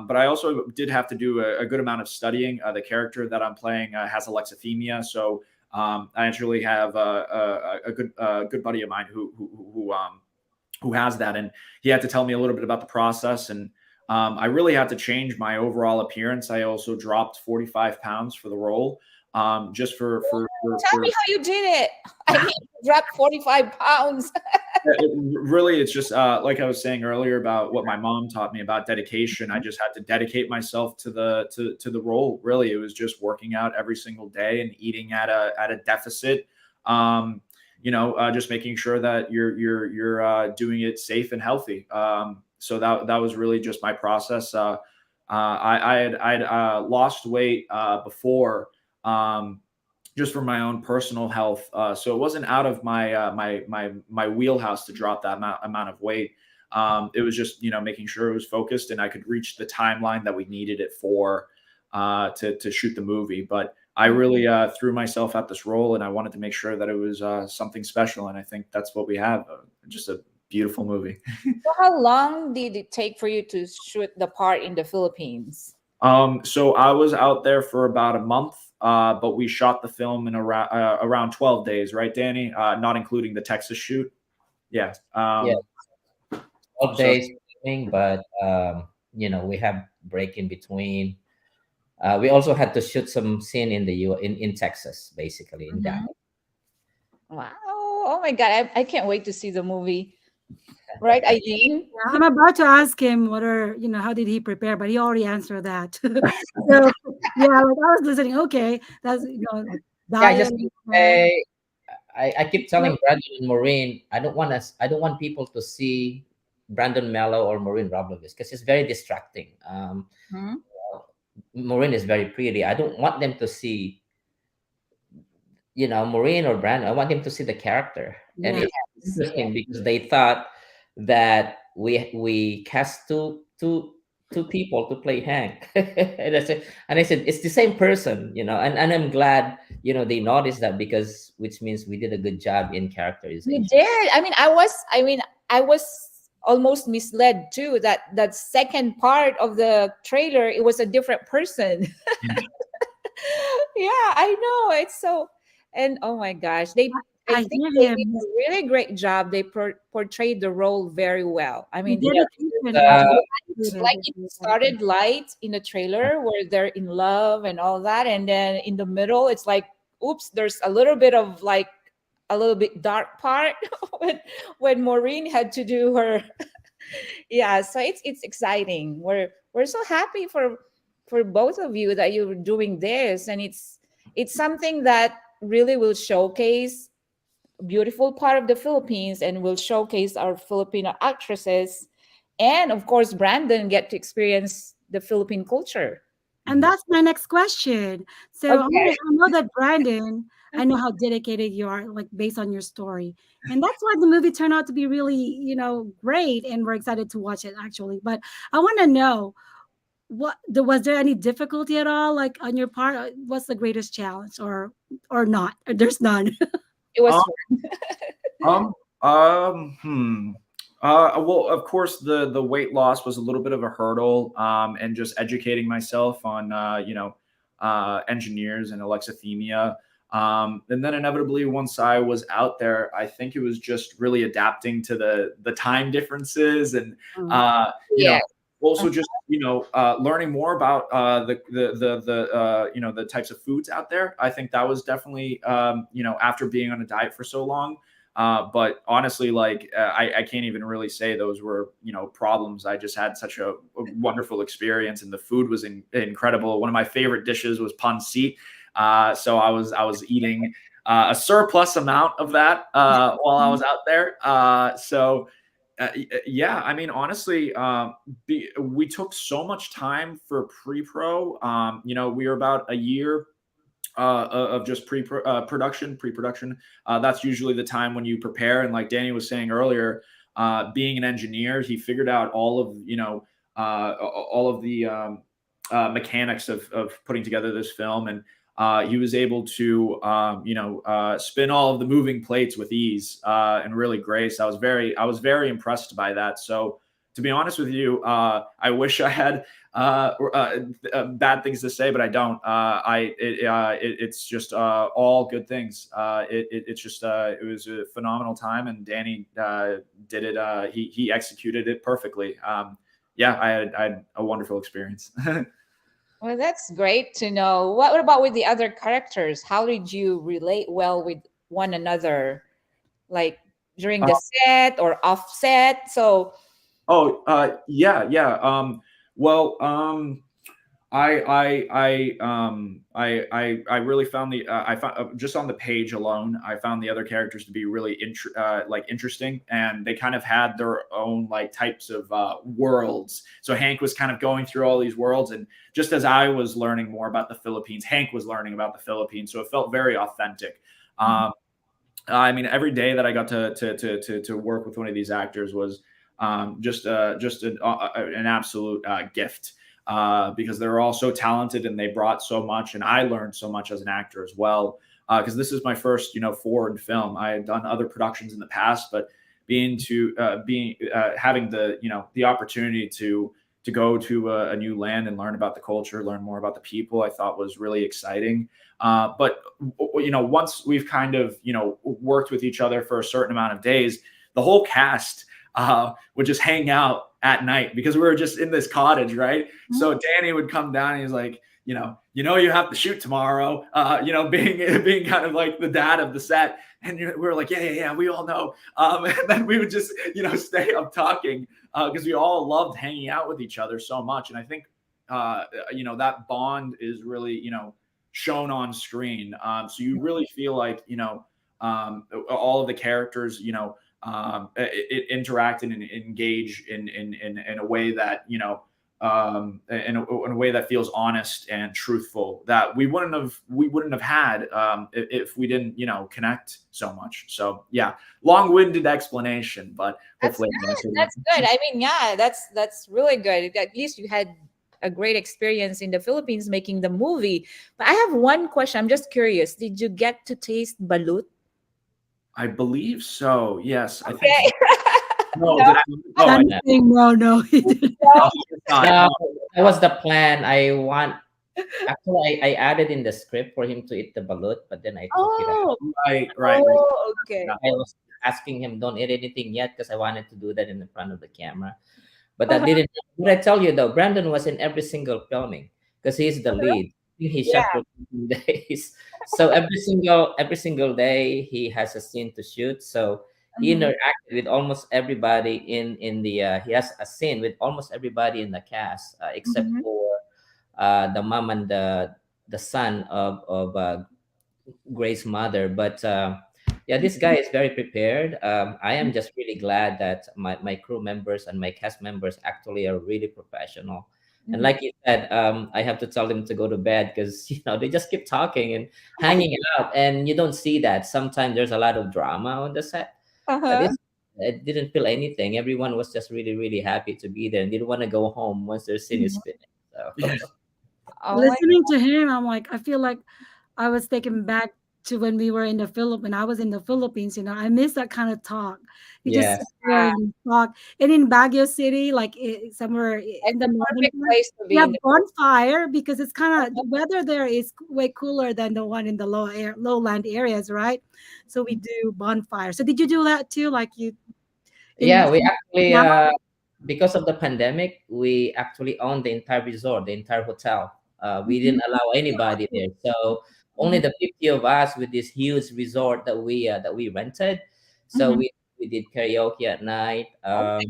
N: But I also did have to do a good amount of studying. The character that I'm playing has alexithymia, so I actually have a good buddy of mine who has that, and he had to tell me a little bit about the process. And I really had to change my overall appearance. I also dropped 45 pounds for the role. Just for
A: Tell me how you did it. I mean, you dropped 45 pounds.
N: Really, it's just like I was saying earlier about what my mom taught me about dedication. I just had to dedicate myself to the role. Really, it was just working out every single day and eating at a deficit. Um, just making sure that you're doing it safe and healthy. So that was really just my process. I'd lost weight before. Just for my own personal health. So it wasn't out of my wheelhouse to drop that amount of weight. It was just making sure it was focused and I could reach the timeline that we needed it for to shoot the movie. But I really threw myself at this role, and I wanted to make sure that it was something special. And I think that's what we have. Just a beautiful movie.
A: So how long did it take for you to shoot the part in the Philippines?
N: So I was out there for about a month, but we shot the film in around 12 days, right, Danny? Not including the Texas shoot. Yeah.
C: Yeah, 12
N: So
C: days filming, but we have break in between. We also had to shoot some scene in the in Texas, basically in Dallas.
A: Wow. Oh my God. I can't wait to see the movie. Right, Eileen?
B: Yeah, I'm about to ask him how did he prepare, but he already answered that. So yeah, like I was listening. Okay, that's like
C: Yeah, I
B: diet.
C: just say I keep telling Brandon and Maureen, I don't want people to see Brandon Mello or Maureen Roblovich because it's very distracting.
A: Mhm.
C: Maureen is very pretty. I don't want them to see, Maureen or Brandon. I want them to see the character. And
B: Yeah.
C: it's interesting because they thought that we cast two people to play Hank. And I said it's the same person, and I'm glad, they noticed that, because which means we did a good job in
A: You
C: characterization.
A: did. I was almost misled too, that second part of the trailer, it was a different person. Yeah, I know. It's so, and oh my gosh, I
B: I
A: think
B: hear
A: they did
B: him.
A: a really great job. They portrayed the role very well. I
B: The
A: mean,
B: dedication
C: Uh,
B: was
A: it's
B: included
A: like
B: with
A: it
B: the dedication.
A: started light in the trailer where they're in love and all that, and then in the middle, it's like, oops, there's a little bit of like a little bit dark part when Maureen had to do her. Yeah, so it's exciting. We're so happy for both of you that you're doing this, and it's something that really will showcase beautiful part of the Philippines and will showcase our Filipino actresses, and of course Brandon get to experience the Philippine culture.
B: And that's my next question. So
A: Okay.
B: I know that Brandon, I know how dedicated you are, like based on your story. And that's why the movie turned out to be really, great. And we're excited to watch it actually. But I want to know was there any difficulty at all, like on your part? What's the greatest challenge or not? Or there's none.
A: It was
N: um,
A: fun.
N: Um, um, hmm. Well, of course, the weight loss was a little bit of a hurdle, and just educating myself on, engineers and alexithymia. And then inevitably, once I was out there, I think it was just really adapting to the time differences and,
A: Yeah.
N: also just learning more about the types of foods out there. I think that was definitely after being on a diet for so long. But honestly, like I can't even really say those were problems. I just had such a wonderful experience, and the food was incredible. One of my favorite dishes was pancit. So I was eating a surplus amount of that while I was out there. Yeah, I mean, honestly, we took so much time for pre-pro. We were about a year of just pre-production. That's usually the time when you prepare. And like Danny was saying earlier, being an engineer, he figured out all of the mechanics of putting together this film, and he was able to spin all of the moving plates with ease and really grace. I was very impressed by that. So to be honest with you, I wish I had bad things to say, but I don't. It's just all good things. It was a phenomenal time, and Danny did it. He executed it perfectly. Yeah, I had a wonderful experience.
A: Well, that's great to know. What about with the other characters? How did you relate well with one another? Like, during the set or off set? So
N: Oh, yeah. Well, I really found I found just on the page alone, I found the other characters to be really like interesting, and they kind of had their own like types of worlds. So Hank was kind of going through all these worlds, and just as I was learning more about the Philippines, Hank was learning about the Philippines. So it felt very authentic. I mean, every day that I got to work with one of these actors was just an absolute gift, because they're all so talented and they brought so much, and I learned so much as an actor as well. Because this is my first, foreign film. I had done other productions in the past, but having the opportunity to go to a new land and learn about the culture, learn more about the people, I thought was really exciting. But once we've kind of worked with each other for a certain amount of days, the whole cast would just hang out at night because we were just in this cottage, right? Mm-hmm. So Danny would come down and he's like, you have to shoot tomorrow, being kind of like the dad of the set. And we were like, yeah, we all know. And then we would just, stay up talking because we all loved hanging out with each other so much. And I think, that bond is really, shown on screen. So you really feel like, all of the characters, interact and engage in a way that, in a way that feels honest and truthful, that we wouldn't have had if we didn't connect so much. So yeah, long-winded explanation, but hopefully
A: that's good. I mean, yeah, that's really good. At least you had a great experience in the Philippines making the movie. But I have one question. I'm just curious, did you get to taste balut?
N: I believe so. Yes, I
A: okay.
N: think.
B: No, no.
C: That was the plan. I added in the script for him to eat the balut, but then I took it out.
N: Right.
A: Oh, okay.
C: I was asking him, don't eat anything yet, because I wanted to do that in the front of the camera. But that didn't. What I tell you though, Brandon was in every single filming because he's the lead. He shot for 2 days, so every single day he has a scene to shoot. So he interacted with almost everybody in the. He has a scene with almost everybody in the cast, except for the mom and the son of Grace's mother. But yeah, this guy is very prepared. I am just really glad that my crew members and my cast members actually are really professional. And like you said, I have to tell them to go to bed because they just keep talking and hanging out, and you don't see that. Sometimes there's a lot of drama on the set. But it didn't feel anything. Everyone was just really, really happy to be there and didn't want to go home once their scene is finished. So.
B: Listening to him, I'm like, I feel like I was taken back to when we were in the Philippines. When I was in the Philippines, I miss that kind of talk. You just sit there and talk. And in Baguio City, like somewhere in the northern place, we have bonfire because it's kind of the weather there is way cooler than the one in the lowland areas, right? So we do bonfire. So did you do that too? Like you?
C: Yeah, we actually because of the pandemic, we actually owned the entire resort, the entire hotel. We didn't allow anybody there, so only the 50 of us with this huge resort that we rented. So we did karaoke at night.
N: That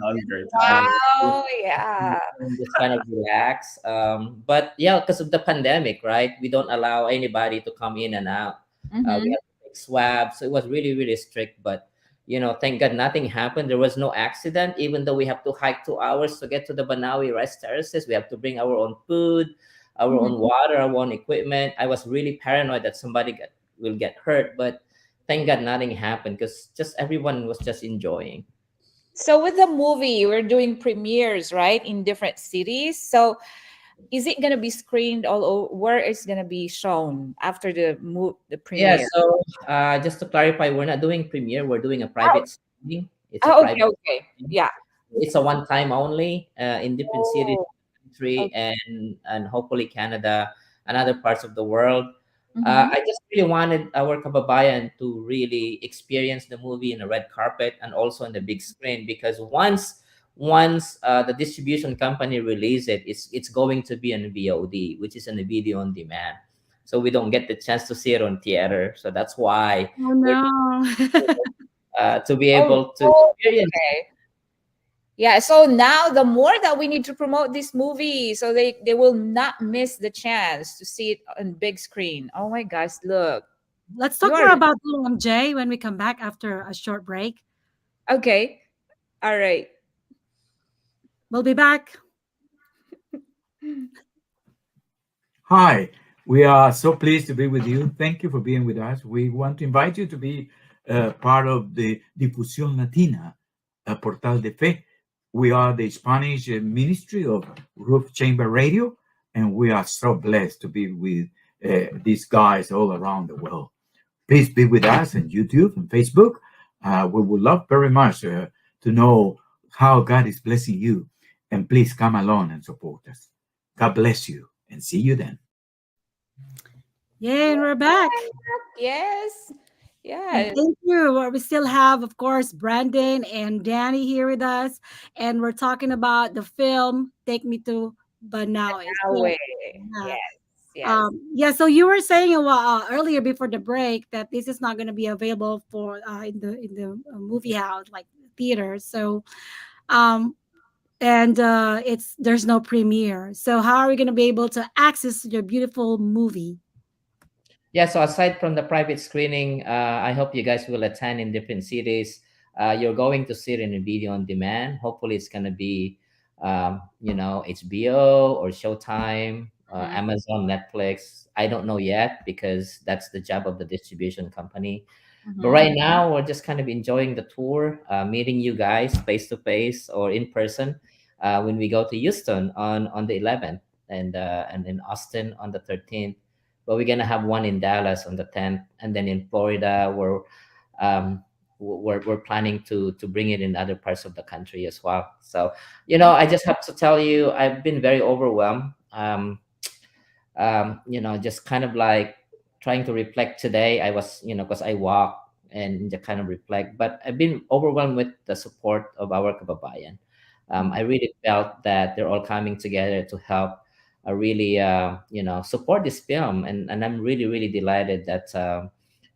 N: was great.
A: Wow, yeah.
C: Just kind of relax. But yeah, because of the pandemic, right? We don't allow anybody to come in and out. We have to take swabs, so it was really, really strict. But thank God nothing happened. There was no accident, even though we have to hike 2 hours to get to the Banaue rice terraces. We have to bring our own food, our own water, our own equipment. I was really paranoid that somebody will get hurt, but thank God nothing happened because just everyone was just enjoying.
A: So with the movie, we're doing premieres, right, in different cities. So is it going to be screened all over? Where is going to be shown after the premiere?
C: Yeah, so just to clarify, we're not doing premiere. We're doing a private screening. It's
A: okay. Yeah.
C: It's a one-time only in different cities, country, and hopefully Canada and other parts of the world. I just really wanted our kababayan to really experience the movie in a red carpet and also on the big screen, because once the distribution company release it's going to be on VOD, which is on the video on demand. So we don't get the chance to see it on theater. So that's why to be
A: Oh,
C: able to
A: oh,
C: experience.
A: okay. Yeah, so now the more that we need to promote this movie so they will not miss the chance to see it on big screen. Oh my gosh, look.
B: Let's talk
A: You are
B: more about MJ when we come back after a short break.
A: okay. All right.
B: We'll be back.
O: Hi, we are so pleased to be with you. Thank you for being with us. We want to invite you to be part of the Difusión Latina, Portal de Fe. We are the Spanish ministry of Roof Chamber Radio, and we are so blessed to be with these guys all around the world. Please be with us on YouTube and Facebook. We would love very much to know how God is blessing you. And please come along and support us. God bless you and see you then.
B: Yeah, and we're back.
A: Yes.
B: And
A: Yes.
B: thank you. We still have, of course, Brandon and Danny here with us. And we're talking about the film Take Me to Banaue. So,
A: Banaue.
B: yeah.
A: Yes. Yes.
B: Yeah, so you were saying a while earlier before the break that this is not going to be available for in the movie house like theater. So um and it's there's no premiere. So how are we going to be able to access your beautiful movie?
C: Yeah, so aside from the private screening, I hope you guys will attend in different cities. You're going to see it in a video on demand. Hopefully, it's going to be, HBO or Showtime, Amazon, Netflix. I don't know yet because that's the job of the distribution company. But
A: Mhm.
C: right now, we're just kind of enjoying the tour, meeting you guys face to face or in person when we go to Houston on the 11th and in Austin on the 13th. But we're gonna have one in Dallas on the 10th, and then in Florida, um, we're planning to bring it in other parts of the country as well. So, I just have to tell you, I've been very overwhelmed. Just kind of like trying to reflect today. I was, because I walk and just kind of reflect, but I've been overwhelmed with the support of our kababayan. I really felt that they're all coming together to help really, support this film. And I'm really, really delighted that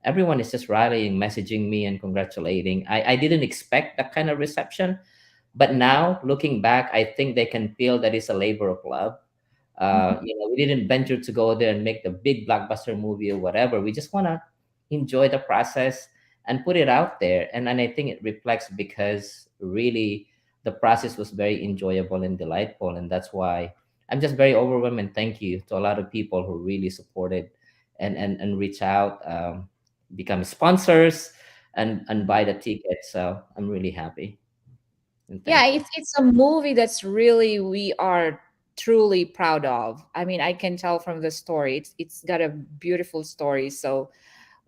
C: everyone is just rallying, messaging me and congratulating. I didn't expect that kind of reception, but now looking back, I think they can feel that it's a labor of love. We didn't venture to go there and make the big blockbuster movie or whatever. We just want to enjoy the process and put it out there. And I think it reflects because really the process was very enjoyable and delightful. And that's why I'm just very overwhelmed and thank you to a lot of people who really supported and reach out, become sponsors and buy the tickets. So I'm really happy and
A: Yeah,
C: thankful.
A: it's a movie that's really we are truly proud of. I mean, I can tell from the story. It's got a beautiful story. So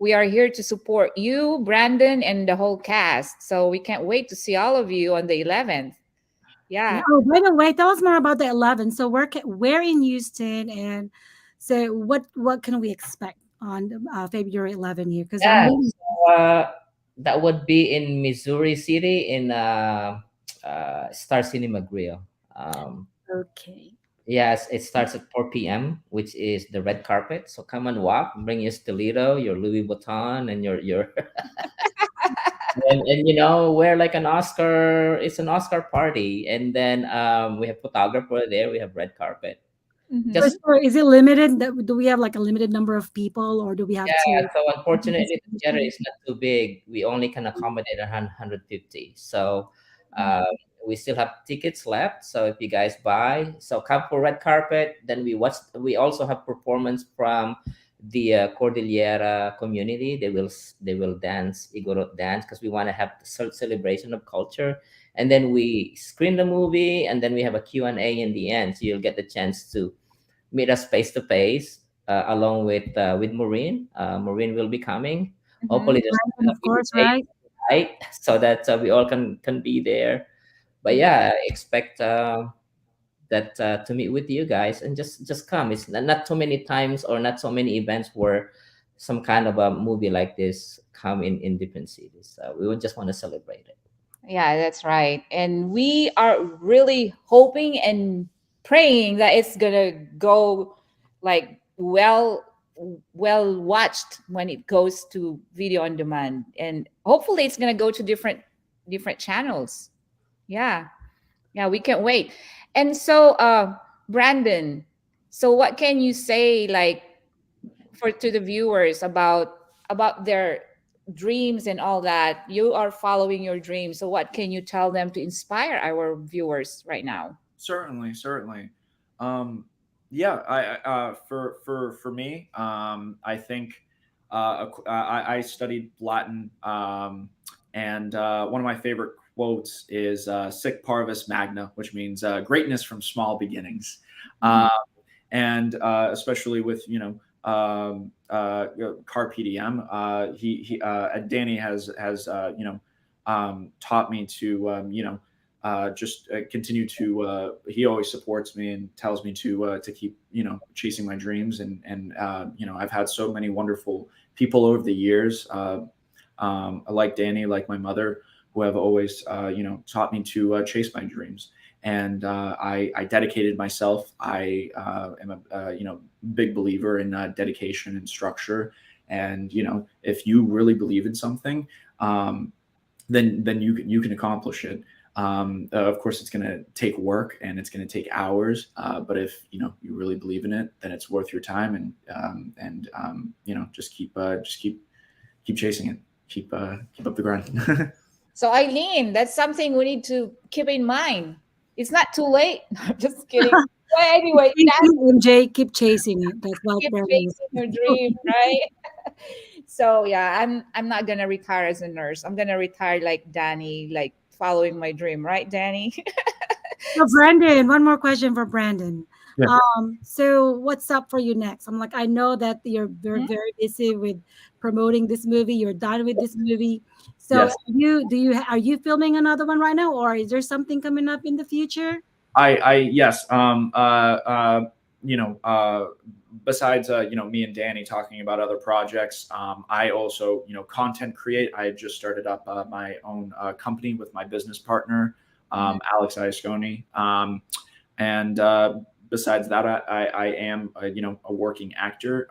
A: we are here to support you, Brandon, and the whole cast. So we can't wait to see all of you on the 11th.
B: Yeah.
A: Yeah.
B: Oh, by the way, tell us more about the 11. So we're in Houston, and so what can we expect on February 11 here? Because I'm
C: Yeah,
B: really
C: so that would be in Missouri City in Star Cinema Grill.
B: okay.
C: Yes, it starts at 4 p.m., which is the red carpet. So come and walk, bring your stiletto, your Louis Vuitton, and your and wear like an Oscar. It's an Oscar party, and then we have photographer there. We have red carpet.
A: Mhm.
B: So,
C: Just
B: so is it limited? Do we have like a limited number of people, or do we have
C: Yeah,
B: to?
C: so unfortunately, the theater is not too big. We only can accommodate 150. So uh, we still have tickets left. So if you guys buy, so come for red carpet. Then we watch. We also have performance from the Cordillera community. They will dance Igorot dance because we want to have the celebration of culture. And then we screen the movie, and then we have a Q&A in the end. So you'll get the chance to meet us face to face along with Maureen. Maureen will be coming.
A: Mhm.
C: Hopefully, there's
B: And
C: gonna
B: of
C: be
B: course,
C: a date,
B: right?
C: right, so that we all can be there. But yeah, I expect that to meet with you guys and just come. It's not so many times or not so many events where some kind of a movie like this come in different cities. We would just want to celebrate it.
A: Yeah, that's right. And we are really hoping and praying that it's gonna go like well well watched when it goes to video on demand, and hopefully it's going to go to different channels. Yeah, yeah, we can't wait. And so Brandon, so what can you say, like, for to the viewers about their dreams and all that? You are following your dreams, so what can you tell them to inspire our viewers right now?
N: Certainly, certainly. Um, yeah, for me, I think I studied Latin, and one of my favorite quotes is "Sic parvis magna," which means greatness from small beginnings.
A: Mhm.
N: And especially with carpe diem, Danny has taught me to just continue to he always supports me and tells me to keep chasing my dreams, and I've had so many wonderful people over the years, like Danny, like my mother, who have always taught me to chase my dreams. And I dedicated myself. I am a big believer in dedication and structure. And if you really believe in something, then you can accomplish it. Of course, it's going to take work and it's going to take hours. But if you really believe in it, then it's worth your time. And just keep chasing it. Keep up the grind.
A: So Eileen, that's something we need to keep in mind. It's not too late. I'm just kidding. But anyway,
B: Thank
A: that's
B: you, MJ. Keep chasing it. That's what
A: keep
B: Brandon is.
A: chasing your dream, right? So yeah, I'm not gonna retire as a nurse. I'm gonna retire like Danny, like following my dream, right, Danny?
B: So Brandon, one more question for Brandon.
N: Yeah.
B: So what's up for you next? I'm like, I know that you're
A: Mhm.
B: very busy with promoting this movie. You're done with this movie. So
N: Yes.
B: are you filming another one right now, or is there something coming up in the future?
N: Yes. You know, Besides, me and Danny talking about other projects, I also, content create. I had just started up my own company with my business partner, Alex Iasconi. And besides that, I am, a working actor.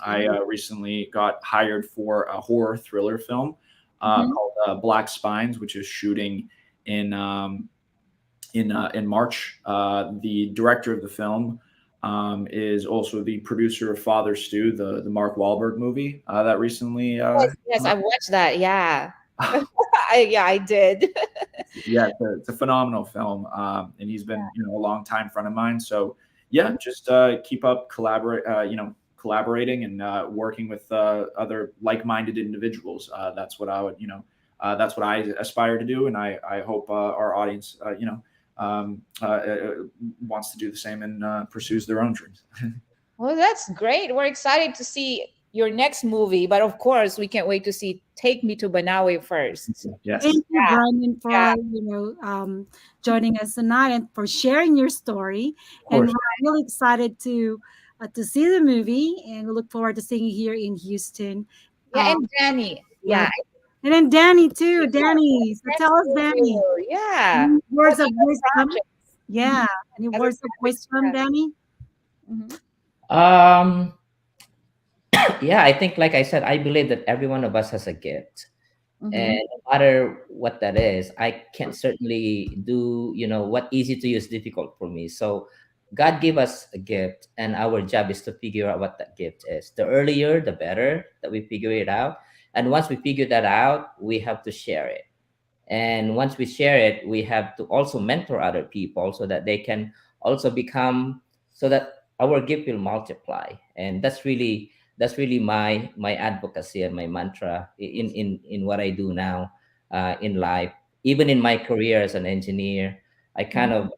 N: I recently got hired for a horror thriller film
A: Mhm.
N: called Black Spines, which is shooting in in March. The director of the film is also the producer of Father Stew, the Mark Wahlberg movie that recently.
A: Yes, yes, I watched that. Yeah. Yeah, I did.
N: Yeah, it's a phenomenal film, and he's been a long time friend of mine. So yeah, just keep up collaborating and working with other like-minded individuals. That's what I aspire to do, and I hope our audience wants to do the same and pursues their own dreams.
A: Well, that's great. We're excited to see your next movie, but of course, we can't wait to see Take Me to Banaue first.
N: Yes.
B: Thank you,
A: Yeah,
B: Brandon,
A: yeah,
B: for joining us tonight and for sharing your story.
N: Of
B: And
N: course.
B: we're really excited to see the movie, and we look forward to seeing you here in Houston.
A: yeah,
B: Um,
A: and Danny.
B: yeah,
A: Yeah,
B: and then Danny too.
A: yeah,
B: Danny, so
A: next
B: tell us, Danny,
A: review. Yeah.
B: any
A: For
B: words of
A: other
B: wisdom?
A: projects.
B: Yeah, any
A: Other
B: words of
A: projects.
B: wisdom, Danny?
A: Mhm.
C: Um, yeah, I think, like I said, I believe that every one of us has a gift. And
A: Mhm.
C: no matter what that is, I can certainly do, what easy to use, difficult for me. So God gave us a gift, and our job is to figure out what that gift is. The earlier, the better that we figure it out. And once we figure that out, we have to share it. And once we share it, we have to also mentor other people so that they can also become, so that our gift will multiply. And that's really my advocacy and my mantra in what I do now in life. Even in my career as an engineer, I kind of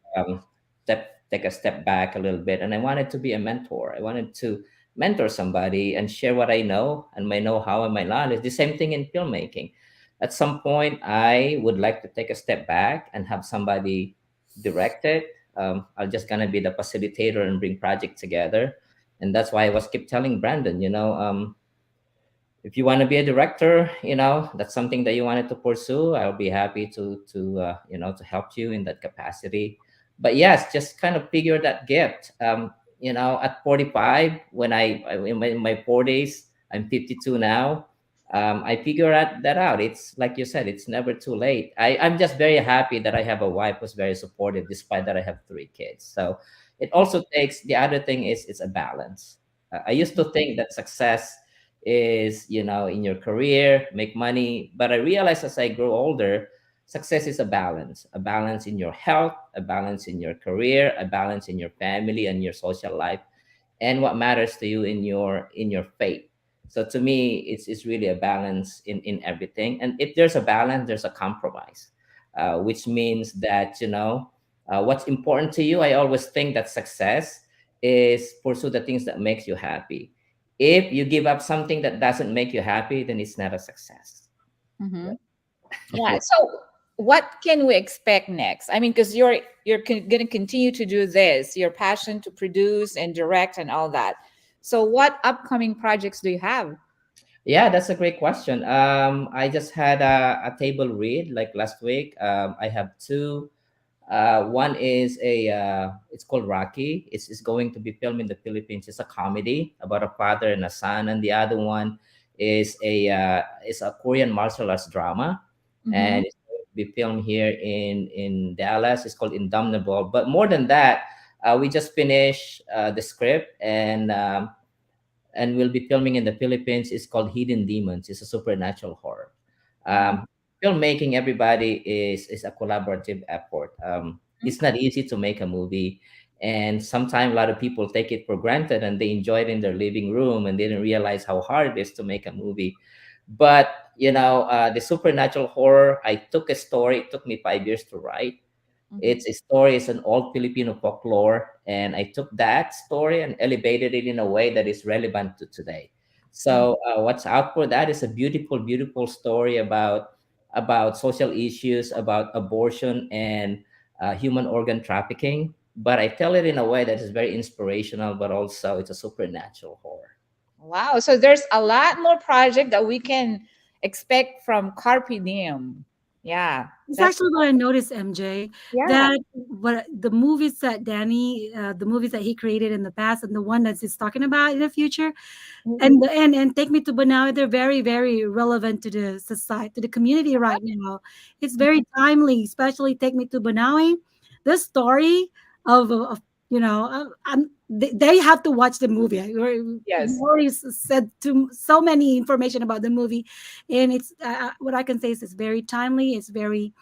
C: take a step back a little bit, and I wanted to be a mentor. I wanted to mentor somebody and share what I know and my know-how and my knowledge. The same thing in filmmaking. At some point, I would like to take a step back and have somebody direct it. I'm just gonna be the facilitator and bring project together. And that's why I was keep telling Brandon, if you want to be a director, that's something that you wanted to pursue, I'll be happy to help you in that capacity. But yes, just kind of figure that gift. at 45, when in my 40s, I'm 52 now. I figure that out. It's like you said, it's never too late. I'm just very happy that I have a wife who's very supportive, despite that I have 3 kids. So it also takes, the other thing is, it's a balance. I used to think that success is, in your career, make money. But I realized as I grow older, success is a balance in your health, a balance in your career, a balance in your family and your social life, and what matters to you in your faith. So to me, it's really a balance in everything. And if there's a balance, there's a compromise, which means that, what's important to you. I always think that success is pursue the things that makes you happy. If you give up something that doesn't make you happy, then it's not a success.
A: Mhm. Yeah. So what can we expect next? I mean, because you're going to continue to do this, your passion to produce and direct and all that. So what upcoming projects do you have?
C: Yeah, that's a great question. I just had a table read like last week. I have two. One is it's called Rocky. It's going to be filmed in the Philippines. It's a comedy about a father and a son, and the other one is a Korean martial arts drama,
A: Mhm.
C: and it's going to be filmed here in Dallas. It's called Indomitable. But more than that, we just finished the script, and we'll be filming in the Philippines. It's called Hidden Demons. It's a supernatural horror. Um, Filmmaking, everybody is a collaborative effort. It's not easy to make a movie, and sometimes a lot of people take it for granted and they enjoy it in their living room and they didn't realize how hard it is to make a movie. But the supernatural horror, I took a story. It took me 5 years to write. It's a story, it's an old Filipino folklore, and I took that story and elevated it in a way that is relevant to today. So what's out for that is a beautiful, beautiful story about social issues, about abortion and human organ trafficking. But I tell it in a way that is very inspirational, but also it's a supernatural horror.
A: Wow. So there's a lot more project that we can expect from Carpe Diem. Yeah.
B: It's
A: That's
B: actually what I noticed, MJ,
A: yeah.
B: that what the movies that the movies that he created in the past, and the one that he's talking about in the future, and Take Me to Banaue, they're very, very relevant to the society, to the community right now. It's very timely, especially Take Me to Banaue. The story of they have to watch the movie. You
A: Yes.
B: already said so many information about the movie, and it's what I can say is it's very timely. It's very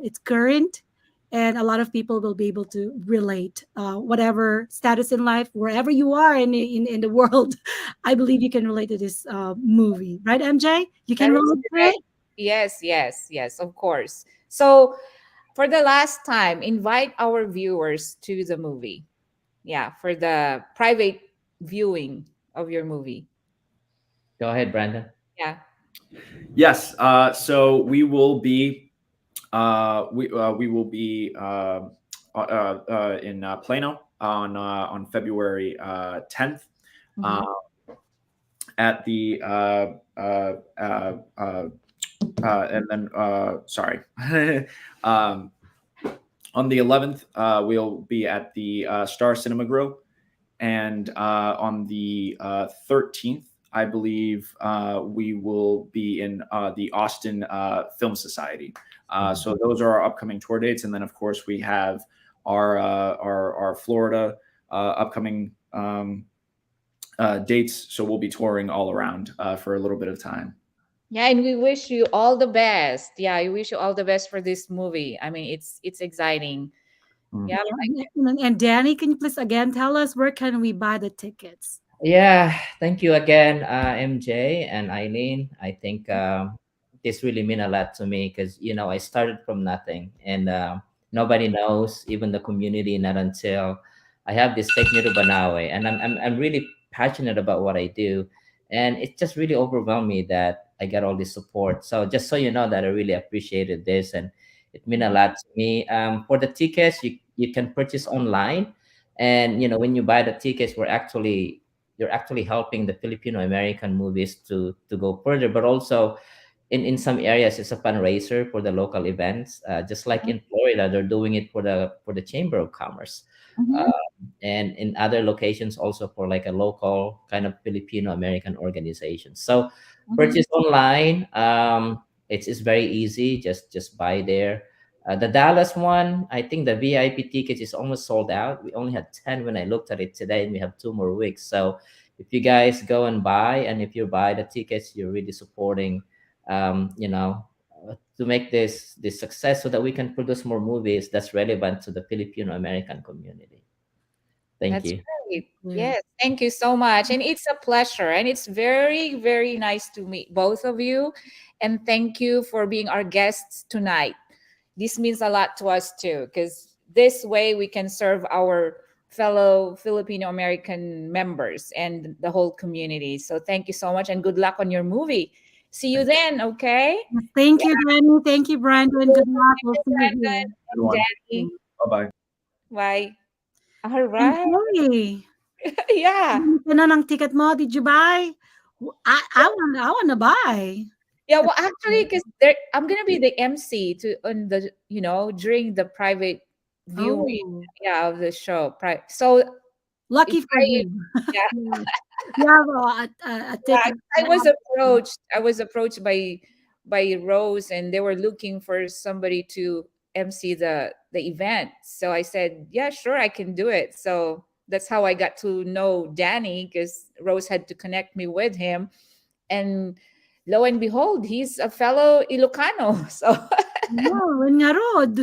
B: it's current, and a lot of people will be able to relate, whatever status in life, wherever you are in the world. I believe you can relate to this movie, right, MJ? You
A: That
B: can
A: is
B: relate to it.
A: correct. Yes, yes, yes, of course. So for the last time, invite our viewers to the movie. Yeah, for the private viewing of your movie.
C: Go ahead, Brandon.
A: Yeah.
N: Yes. So we will be in Plano on February 10th.
A: Mhm.
N: At the and then sorry um, on the 11th we'll be at the Star Cinema Grill, and on the 13th I believe we will be in the Austin Film Society. So those are our upcoming tour dates, and then of course we have our Florida upcoming dates. So we'll be touring all around for a little bit of time.
A: Yeah, and we wish you all the best. Yeah, I wish you all the best for this movie. I mean, it's exciting. Yeah.
B: And Danny, can you please again tell us where can we buy the tickets?
C: Yeah, thank you again, MJ and Eileen. I think this really mean a lot to me because I started from nothing, and nobody knows, even the community, not until I have this Take Me to Banaue, and I'm really passionate about what I do, and it just really overwhelmed me that I got all this support. So just so you know that I really appreciated this, and it mean a lot to me. For the tickets, you can purchase online, and when you buy the tickets, you're actually helping the Filipino American movies to go further. But also in some areas, it's a fundraiser for the local events. Just like in Florida, they're doing it for the Chamber of Commerce.
A: Mhm.
C: and in other locations also for like a local kind of Filipino American organization. So
A: Mhm.
C: purchase online. It's very easy. Just buy there. The Dallas one, I think the VIP tickets is almost sold out. We only had 10 when I looked at it today, and we have 2 more weeks. So if you guys go and buy, and if you buy the tickets, you're really supporting, to make this success, so that we can produce more movies that's relevant to the Filipino American community. Thank
A: That's
C: you.
A: great.
B: Yeah.
A: Yes, thank you so much. And it's a pleasure. And it's very, very nice to meet both of you. And thank you for being our guests tonight. This means a lot to us too, because this way we can serve our fellow Filipino American members and the whole community. So thank you so much and good luck on your movie. See you then, okay?
B: Thank
A: Yeah.
B: you, Danny. Thank you, Brandon. Good luck. We'll
A: Thank you,
B: see you
A: Brandon
B: here.
C: Good
A: and
C: one.
A: Danny.
N: Bye bye.
A: Bye. All
B: And
A: right.
B: Chloe,
A: Yeah.
B: bumili ka na ng ticket mo. Did you buy? I want to buy.
A: Yeah, well, actually, because there, I'm gonna be the MC to on the during the private viewing,
B: Oh,
A: yeah, of the show. So if
B: lucky for
A: I,
B: you.
A: yeah,
B: You have a
A: yeah,
B: ticket.
A: I was approached by Rose, and they were looking for somebody to MC the event. So I said, yeah, sure, I can do it. So that's how I got to know Danny, because Rose had to connect me with him, and lo and behold, he's a fellow Ilocano. So
B: No, when nga rod.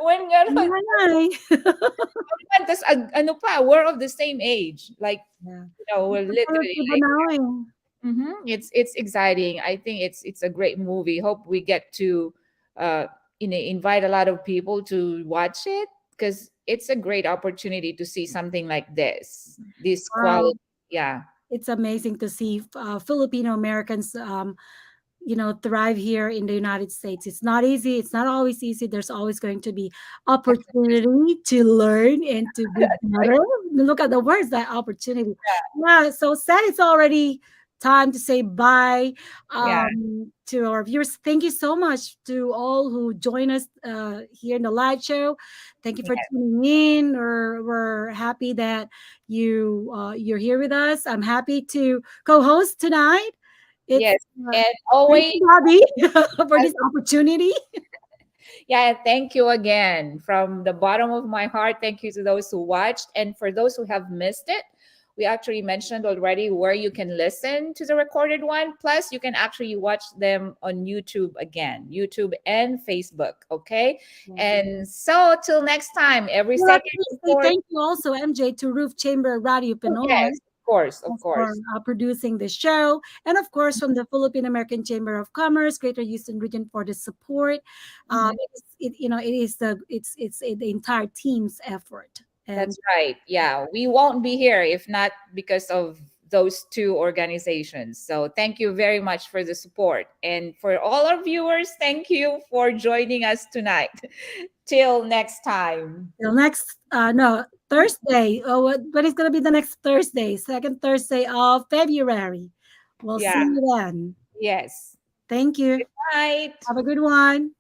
A: when nga nun,
B: Nanay.
A: tas ano pa, we're of the same age. Like,
B: Yeah.
A: we're
B: Pero
A: literally
B: si
A: like,
B: Banaue.
A: it's exciting. I think it's a great movie. Hope we get to uh invite a lot of people to watch it, because it's a great opportunity to see something like this
B: Wow.
A: quality. Yeah.
B: It's amazing to see Filipino Americans thrive here in the United States. It's not easy. It's not always easy. There's always going to be opportunity to learn and to be better. Look at the words, that opportunity. Yeah. So sad it's already time to say bye
A: Yeah.
B: to our viewers. Thank you so much to all who join us here in the live show. Thank you for
A: Yeah.
B: tuning in. We're happy that you're here with us. I'm happy to co-host tonight. It's
A: Yes. And
B: thank
A: always,
B: you, Bobby, for this opportunity.
A: yeah, thank you again from the bottom of my heart. Thank you to those who watched. And for those who have missed it, we actually mentioned already where you can listen to the recorded one. Plus, you can actually watch them on YouTube again, YouTube and Facebook. Okay. And so, till next time, every
B: Well,
A: second.
B: please say thank you also, MJ, to Roof Chamber Radio Pinoy.
A: Yes, of course, of
B: For
A: course.
B: producing the show, and of course from the Philippine American Chamber of Commerce, Greater Houston Region, for the support.
A: Mhm.
B: It's the entire team's effort. And
A: That's right. Yeah, we won't be here if not because of those two organizations. So thank you very much for the support. And for all our viewers, thank you for joining us tonight. Till next time.
B: till next no Thursday. Oh, when is gonna be the next Thursday? Second Thursday of February. We'll see
A: Yeah.
B: you then.
A: Yes.
B: Thank you.
A: Good night.
B: Have a good one.